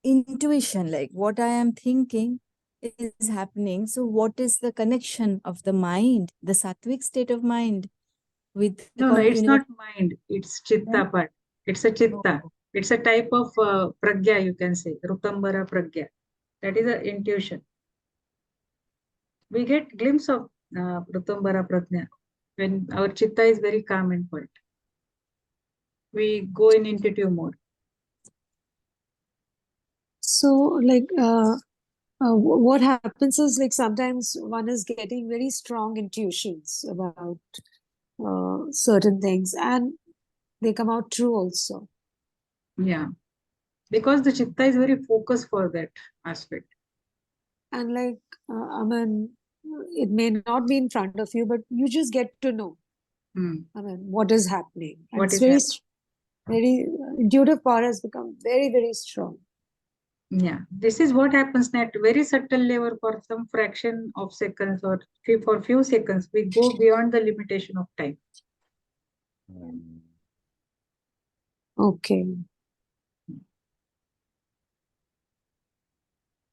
intuition, like what I am thinking is happening. So what is the connection of the mind, the sattvic state of mind with the No, it's universe? not mind. It's chitta Yeah? part. It's a chitta. Oh. It's a type of pragya, you can say. Rutambara pragya. That is an intuition. We get glimpse of Rutambara pragya when our chitta is very calm and quiet. We go in intuitive mode. So, like, what happens is, like, sometimes one is getting very strong intuitions about certain things, and they come out true also. Yeah. Because the chitta is very focused for that aspect. And, like, I mean, it may not be in front of you, but you just get to know, Hmm. I mean, what is happening. And What it's is very intuitive power has become very, very strong. Yeah, this is what happens at very subtle level for some fraction of seconds or for few seconds. We go beyond the limitation of time. Okay.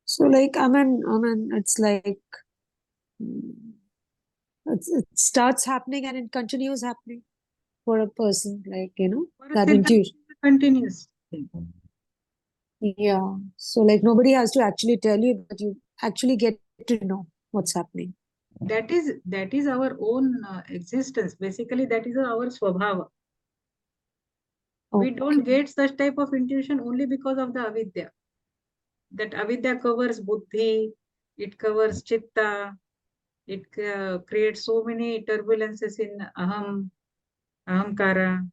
So, like, I mean, it's like it starts happening and it continues happening for a person, like, For a that Siddha, intuition. it's a continuous thing. Yeah. So, like, nobody has to actually tell you, but you actually get to know what's happening. That is our own existence. Basically, that is our swabhava. We don't Okay. get such type of intuition only because of the avidya. That avidya covers buddhi, it covers chitta, it creates so many turbulences in ahamkara.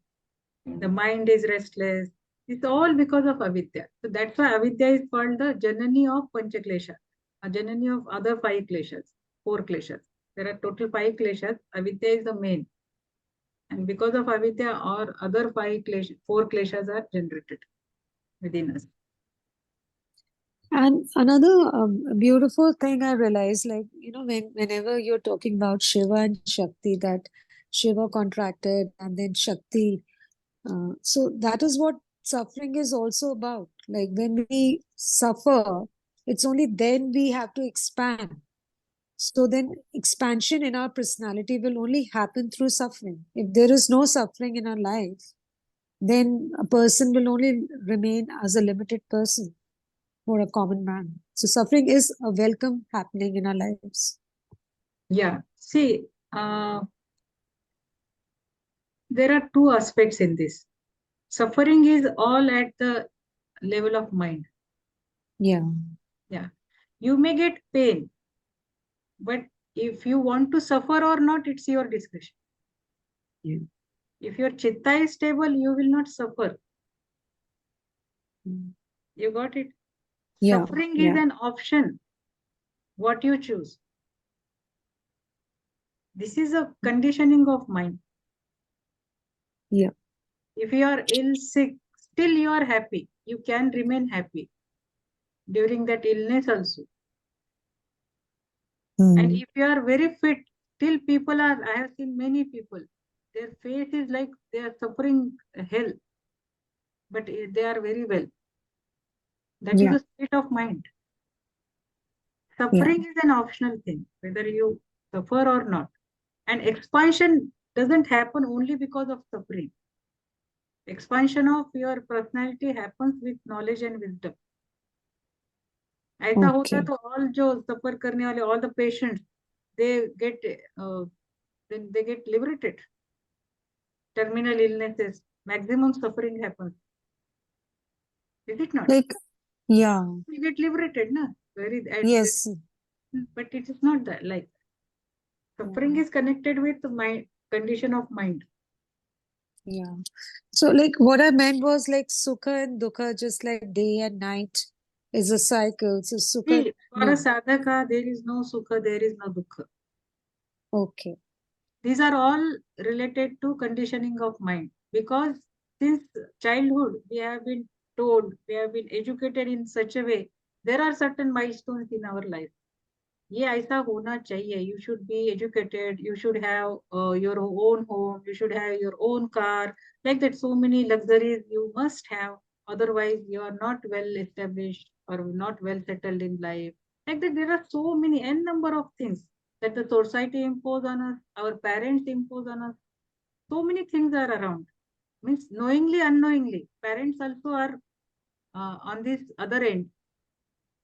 The mind is restless. It's all because of avidya. So that's why avidya is called the janani of panchaklesha, a janani of other five kleshas, four kleshas. There are total five kleshas. Avidya is the main. And because of avidya, or other four kleshas are generated within us. And another beautiful thing I realized, like, whenever you're talking about Shiva and Shakti, that Shiva contracted and then Shakti. So that is what suffering is also about. Like, when we suffer, it's only then we have to expand. So then expansion in our personality will only happen through suffering. If there is no suffering in our life, then a person will only remain as a limited person or a common man. So suffering is a welcome happening in our lives. Yeah. See, there are two aspects in this. Suffering is all at the level of mind. Yeah. Yeah. You may get pain, but if you want to suffer or not, it's your discretion. Yeah. If your chitta is stable, you will not suffer. Mm. You got it? Yeah. Suffering is Yeah. an option. What you choose. This is a conditioning of mind. Yeah. If you are ill, sick, still you are happy. You can remain happy during that illness also. And if you are very fit, still I have seen many people, their face is like they are suffering hell, but they are very well. That is Yeah. a state of mind. Yeah. Suffering is an optional thing, whether you suffer or not. And expansion doesn't happen only because of suffering. Expansion of your personality happens with knowledge and wisdom. ऐसा होता Okay. तो all जो suffer करने वाले, all the patients, they get then they get liberated. Terminal illnesses, maximum suffering happens. Is it not? Like, yeah. You get liberated, na? Very at Yes. But it is not that. Like suffering is connected with my condition of mind. Yeah. So, like, what I meant was like Sukha and Dukkha, just like day and night is a cycle. So, Sukha, See, for a yeah, sadhaka, there is no sukha, there is no dukkha. okay. These are all related to conditioning of mind because since childhood we have been told, we have been educated in such a way, there are certain milestones in our life. ये ऐसा होना चाहिए. You should be educated, you should have your own home, you should have your own car, like that. So many luxuries you must have, otherwise you are not well established or not well settled in life. Like that, there are so many n number of things that the society impose on us, our parents impose on us. So many things are around, means knowingly unknowingly parents also are on this other end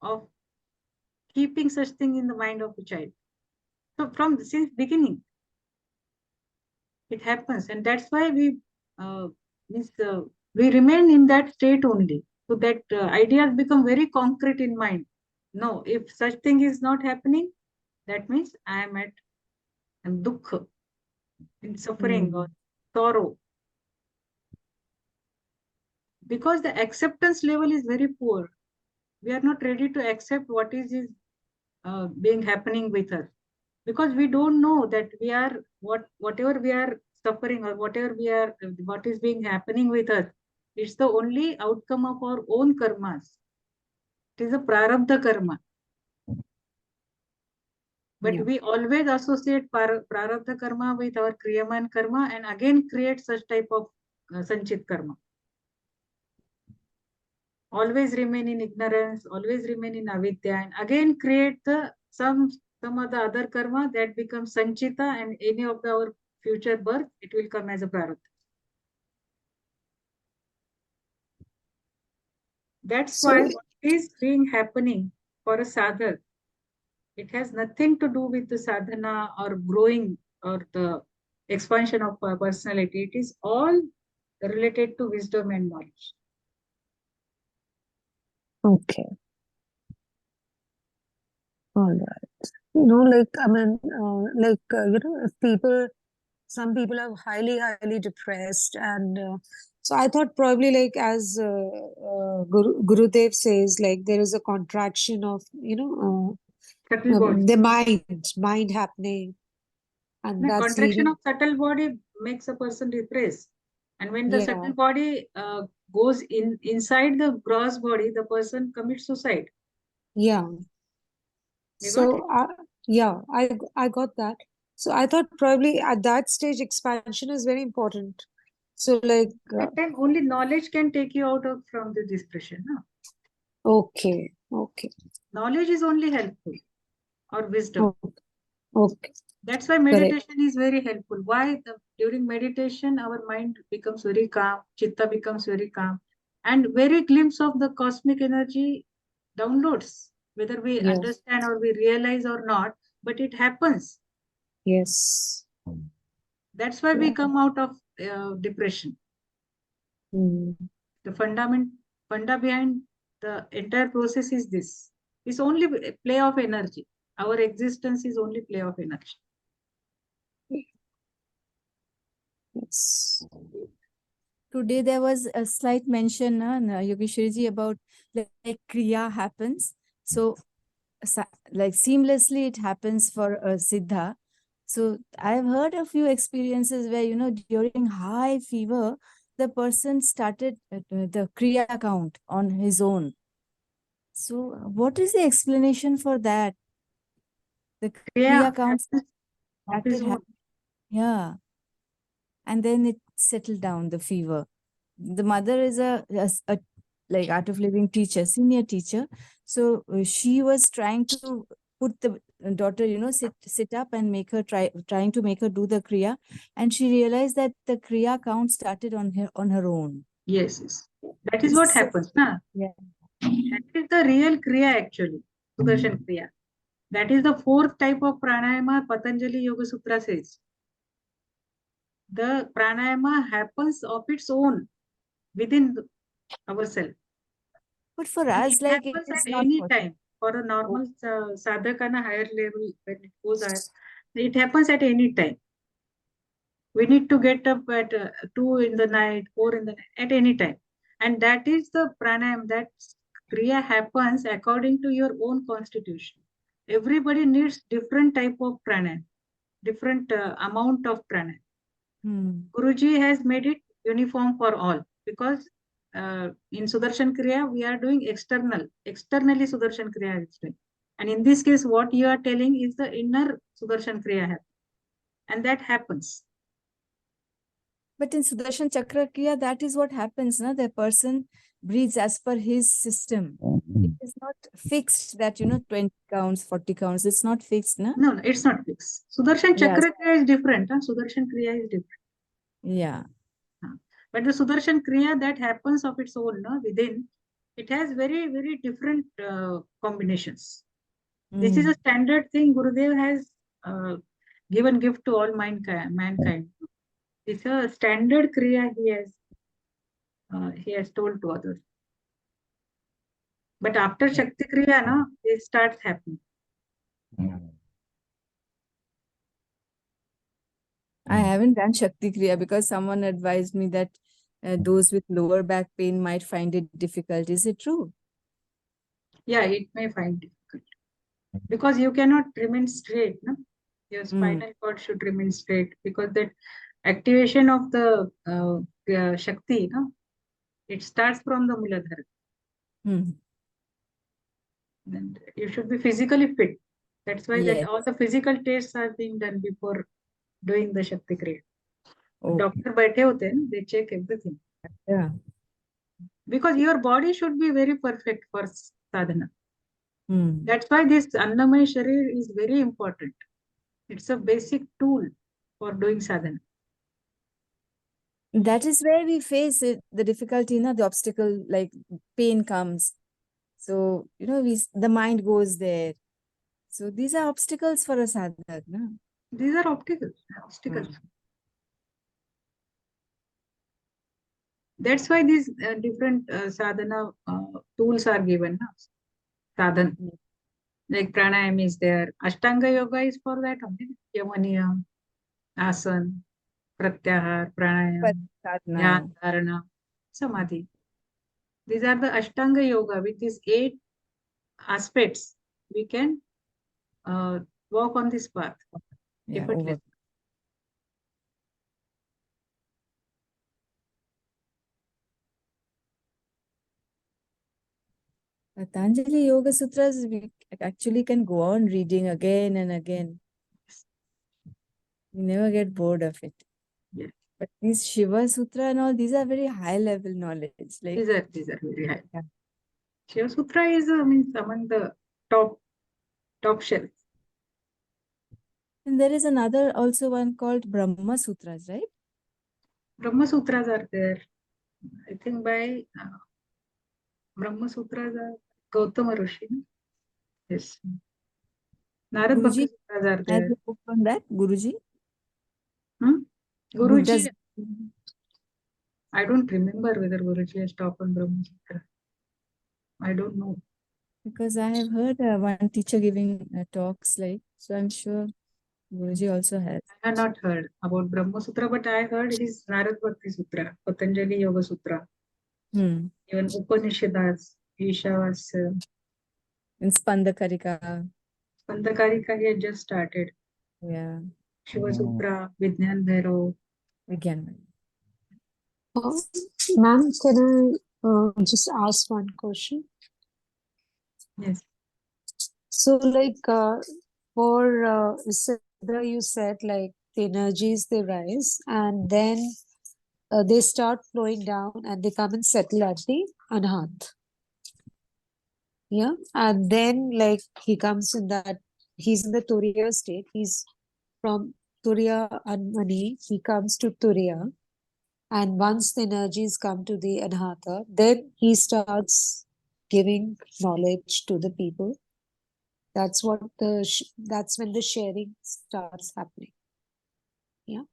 of keeping such thing in the mind of the child. So from since beginning, it happens, and that's why uh, means, we remain in that state only. So that ideas become very concrete in mind. No, if such thing is not happening, that means I am at dukkha, in suffering or Mm. sorrow, because the acceptance level is very poor. We are not ready to accept what is being happening with us, because we don't know that we are whatever we are suffering or whatever we are what is being happening with us, it's the only outcome of our own karmas. It is a prarabdha karma, but Yeah. we always associate prarabdha karma with our kriyaman karma and again create such type of sanchit karma. Always remain in ignorance, always remain in avidya, and again create the some of the other karma that becomes sanchita, and any of our future birth, it will come as a prarabdha. That's So, why what is being happening for a sadhak, it has nothing to do with the sadhana or growing or the expansion of personality. It is all related to wisdom and knowledge. okay. All right. Like, I mean, if some people are highly, highly depressed. And so I thought probably like as Gurudev says, like there is a contraction of, Subtle body. the mind happening. And The that's contraction leading, of subtle body makes a person depressed. And when the yeah, subtle body goes inside the gross body, the person commits suicide. yeah. You got it? So, yeah, I got that. So I thought probably at that stage, expansion is very important. So like, That time only knowledge can take you out of from the depression. No? okay, okay, Knowledge is only helpful, or wisdom. okay, okay, That's why correct. meditation is very helpful. Why? During meditation, our mind becomes very calm, chitta becomes very calm, and very glimpse of the cosmic energy downloads, whether we Yes, understand or we realize or not, but it happens. yes, That's why we yeah. come out of depression. Mm. The funda behind the entire process is this. It's only a play of energy. Our existence is only play of energy. Yes. Today there was a slight mention, Yogeshwariji, about like kriya happens. So like seamlessly it happens for a siddha. So I've heard a few experiences where, during high fever, the person started the kriya count on his own. So what is the explanation for that? The Kriya kriya count happens of his started own. yeah, and then it settled down, the fever. The mother is a like art of living teacher, senior teacher. So she was trying to put the daughter, sit up and make her trying to make her do the kriya, and she realized that the kriya count started on her own. Yes, yes. That is what So happens. Na? yeah, That is the real Kriya actually. Sudarshan Kriya. That is the fourth type of pranayama Patanjali Yoga Sutra says. The pranayama happens of its own within ourselves. but for And us, it like, it happens is at not any possible. time. For a normal sadhak on a higher level, when it goes higher, it happens at any time. We need to get up at 2 in the night, 4 in the night, at any time. And that is the pranayam, that kriya happens according to your own constitution. Everybody needs different type of pranayam, different amount of pranayam. Guruji has made it uniform for all, because in Sudarshan Kriya, we are doing externally Sudarshan Kriya is doing. And in this case, what you are telling is the inner Sudarshan Kriya happens. And that happens. But in Sudarshan Chakra Kriya, that is what happens. Na? The person breathes as per his system. It is not fixed that, 20 counts, 40 counts. It's not fixed. Na? No, it's not fixed. Sudarshan Yes. Chakra Kriya is different. Sudarshan Kriya is different. Yeah. But the Sudarshan Kriya that happens of its own within, it has very, very different combinations. This is a standard thing Gurudev has given gift to all mankind. It's a standard kriya he has told to others. But after Shakti Kriya, it starts happening. I haven't done Shakti Kriya because someone advised me that those with lower back pain might find it difficult. Is it true? Yeah, it may find difficult. Because you cannot remain straight. No? Your spinal cord should remain straight, because that activation of the Shakti, it starts from the Muladhara. And you should be physically fit. That's why that Yes. all the physical tests are being done before doing the Shakti Kriya. Okay. Doctor baithe hote, they check everything. Yeah. Because your body should be very perfect for sadhana. Hmm. That's why this Annamaya Sharir is very important. It's a basic tool for doing sadhana. That is where we face it, the difficulty, the obstacle, like pain comes. So, the mind goes there. So these are obstacles for a sadhak. No? These are obstacles. That's why these different sadhana tools are given. Sadhana. Like pranayam is there. Ashtanga yoga is for that only. Yamaniyam, asan, pratyahar, pranayam, Sadhana. dhyan, dharana, samadhi. These are the Ashtanga yoga. With these 8 aspects, we can walk on this path. Yeah, Effortless. Patanjali Yoga Sutras, we actually can go on reading again and again. We never get bored of it. Yes. But these Shivasutra and all, these are very high level knowledge. Like, These are very high. Yeah. Shivsutra is means among the top shelf. And there is another also one called Brahma Sutras, right? Brahma Sutras are there. I think by Brahma Sutras are Gautama Rishi. Yes. Narad Bhakti Guruji Sutras are has there. a book on that, Guruji. Guruji, I don't remember whether Guruji has taught on Brahma Sutra. I don't know. Because I have heard one teacher giving talks like, so I'm sure Guruji also has. I have not heard about Brahma Sutra, but I heard his Narad Bhakti Sutra, Patanjali Yoga Sutra, even Upanishads, Ishavasya. In Spandakarika. Spandakarika he had just started. Yeah. Shivasutra, Vijnan Bhairav. Again. Ma'am, can I just ask one question? Yes. So, like, for Siddha, you said, like, the energies, they rise and then they start flowing down and they come and settle at the Anhat. Yeah. And then, like, he comes in that, he's in the Turiya state. He's from Turiya Anmani, he comes to Turiya. And once the energies come to the Anhata, then he starts giving knowledge to the people. That's what that's when the sharing starts happening. Yeah.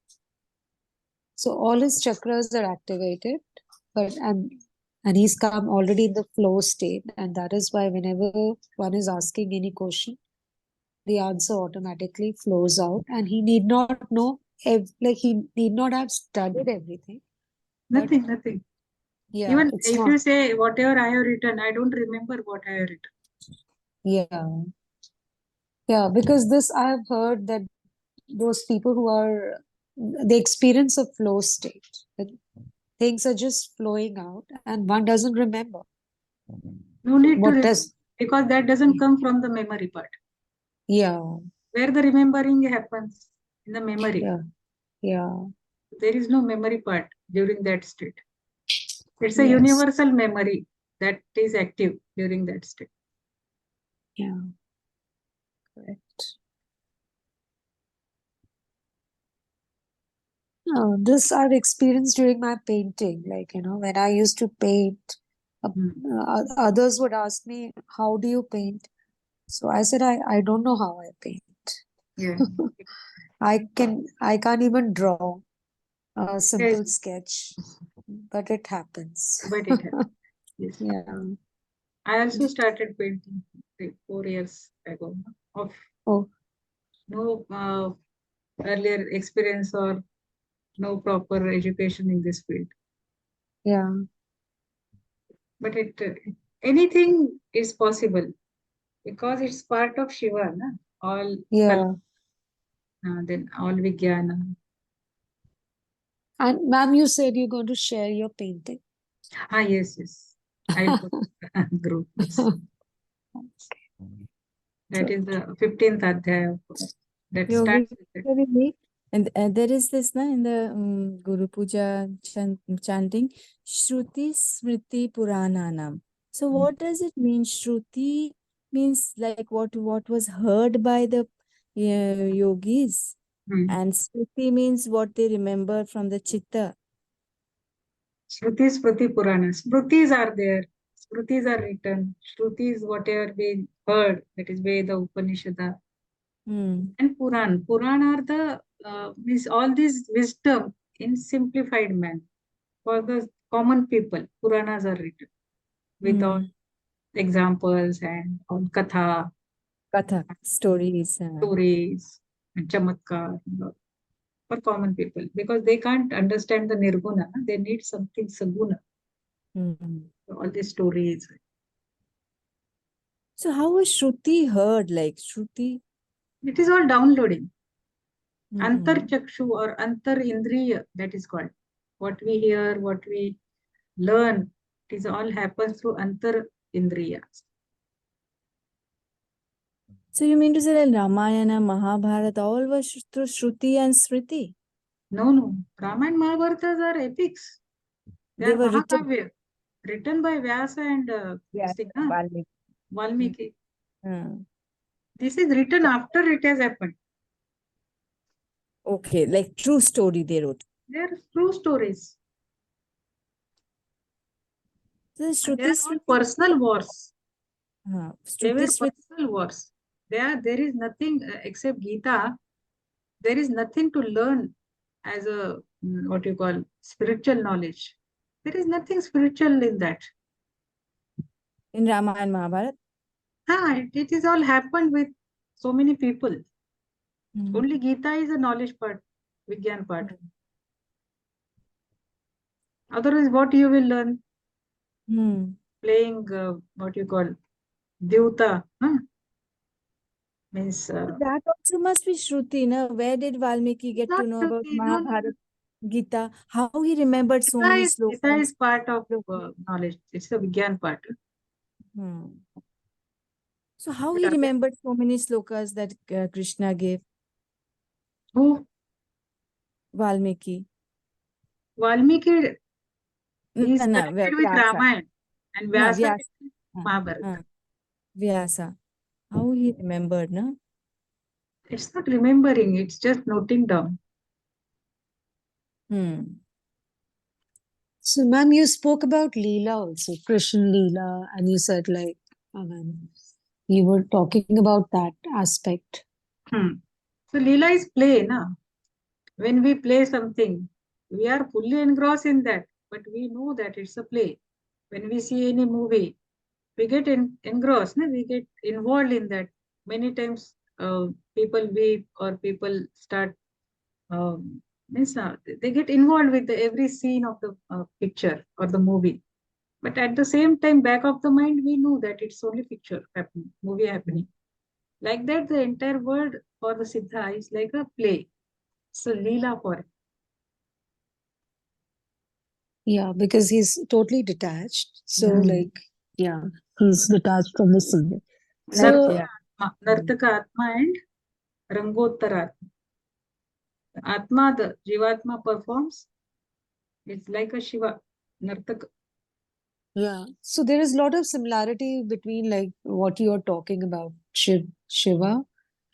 So all his chakras are activated, and and he's come already in the flow state, and that is why whenever one is asking any question, the answer automatically flows out, and he need not know like he need not have studied everything, but Nothing. yeah, Even it's if not. you say whatever I have written, I don't remember what I have written. Yeah, because this I have heard that those people who are, they experience a flow state, that things are just flowing out and one doesn't remember No need to what remember, does. because that doesn't come from the memory part. Yeah, Where the remembering happens in the memory. yeah, There is no memory part during that state. It's a yes, universal memory that is active during that state. yeah, correct. This I've experienced during my painting. Like, when I used to paint, others would ask me, how do you paint? So I said, I don't know how I paint. Yeah. I can't even draw a simple Yes, sketch, but it happens. but it happens. Yes. Yeah. I also started painting 4 years ago of Oh, no earlier experience or no proper education in this field. yeah, But anything is possible because it's part of Shiva, na? All yeah. then all Vijnana. And ma'am, you said you're going to share your painting. Yes. I'll put group. Yes. That is the 15th adhyaya that Yogi, starts with it. Yogi, and there is this na in the Guru Puja chanting, Shruti Smriti Purananam. So what does it mean? Shruti means like what was heard by the yogis, and Smriti means what they remember from the chitta. Shruti, Smriti, Purana. Smritis are there. Smritis are written. Shruti is whatever we heard. That is Veda, Upanishada. And Puran. Puran are the means all this wisdom in simplified man for the common people. Puranas are written with all examples and all katha, Katha, stories. stories, and chamatkar for common people because they can't understand the nirguna. They need something saguna. All these stories. So how was Shruti heard? Like Shruti? It is all downloading. Antar chakshu or antar indriya, that is called. What we hear, what we learn, it is all happens through antar indriyas. So you mean to say that Ramayana, Mahabharata, all were through Shruti and Smriti? No. Ramayana Mahabharatas are epics. They are were written. Mahakavya, written by Vyasa and Valmiki. This is written after it has happened. Okay, like true story they wrote. They are true stories. So They are all personal wars. They were personal wars. There is nothing except Gita. There is nothing to learn as a what you call spiritual knowledge. There is nothing spiritual in that. In Ramayana and Mahabharata? It is all happened with so many people. Only Gita is a knowledge part, Vigyan part. Otherwise, what you will learn? Playing what you call Dyuta. Means that also must be Shruti, na? Where did Valmiki get to know about Mahabharata, Gita? How he remembered so many slokas? Gita is part of knowledge. It's the Vigyan part. So how he remembered so many slokas that Krishna gave? Who? Valmiki. Valmiki is No, connected with Ramayana and Vyasa with Mahabharata. Vyasa. How he remembered, no? It's not remembering, it's just noting down. So, ma'am, you spoke about Leela also, Krishna Leela, and you said like, you were talking about that aspect. So, Leela is play, na? When we play something, we are fully engrossed in that, but we know that it's a play. When we see any movie, we get engrossed, no? We get involved in that. Many times, people weep or people start, means they get involved with every scene of the picture or the movie. But at the same time, back of the mind, we know that it's only picture happening, movie happening. Like that, the entire world for the Siddha is like a play. So Leela for it. Yeah, because he's totally detached. So, Mhm. like, yeah, he's detached from the scene. So, Like, yeah. Nartaka Atma and Rangottara Atma. The Atma, the Jivatma performs. It's like a Shiva, Nartaka. yeah, so there is a lot of similarity between like what you are talking about, Shiva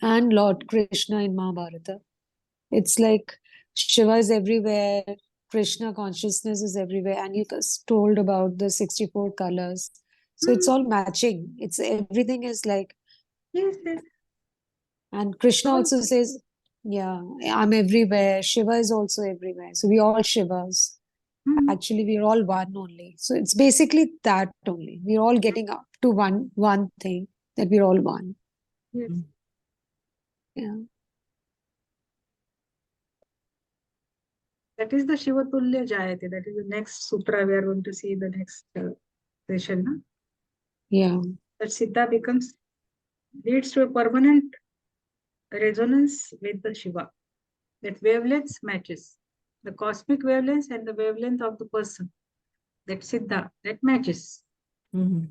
and Lord Krishna in Mahabharata. It's like Shiva is everywhere, Krishna consciousness is everywhere, and you told about the 64 colors. So it's all matching. It's everything is like, Yes, yes. and Krishna All also says, yeah, I'm everywhere. Shiva is also everywhere. So we all Shivas. Hmm. Actually, we're all one only. So it's basically that only. We're all getting up to one thing, that we're all one. Yes. Yeah. That is the Shiva Tulya Jayate. That is the next sutra we are going to see in the next session. No? Yeah. That Siddha leads to a permanent resonance with the Shiva. That wavelength matches. The cosmic wavelength and the wavelength of the person. That Siddha, that matches. Mhm.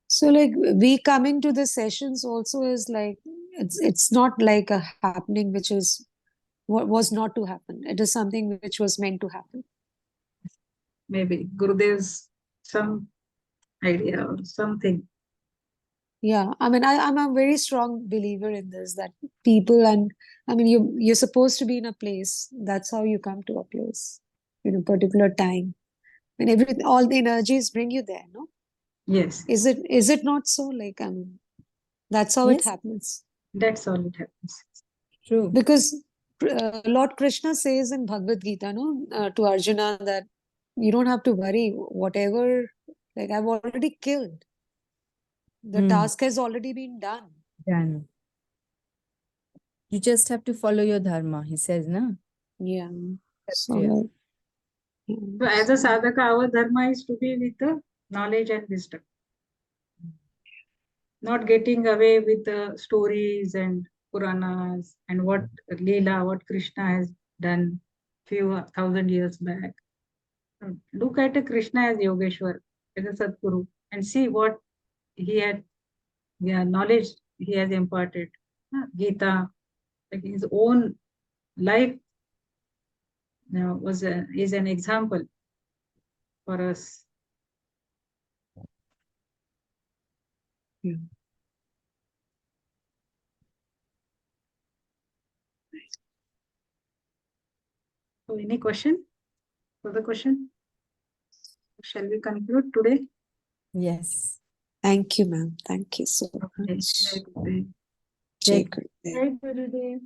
So like we coming to the sessions also is like it's not like a happening which is what was not to happen. It is something which was meant to happen. Maybe Gurudev's some idea or something. Yeah, I mean, I'm a very strong believer in this that people and I mean, you're supposed to be in a place. That's how you come to a place in a particular time, and all the energies bring you there. No, Yes, is it not so? Like, I mean, that's how it Yes, happens. that's all it happens. true. Because Lord Krishna says in Bhagavad Gita, no, to Arjuna that you don't have to worry. Whatever, like I've already killed. The Mm. task has already been done. Done. You just have to follow your dharma, he says, na? Yeah. So Kshatriya. like. Yeah. So as a sadhaka, our dharma is to be with the knowledge and wisdom, not getting away with the stories and Puranas and what Leela, what Krishna has done few thousand years back. Look at a Krishna as Yogeshwar, as a Sadguru, and see what he had, yeah, knowledge he has imparted. Gita, like his own life, is an example for us. Yeah. So, any question? Further question? Shall we conclude today? Yes. Thank you, ma'am. Thank you so Okay. much. Jai Gurudev. Jai Jai Gurudev. Jai Gurudev.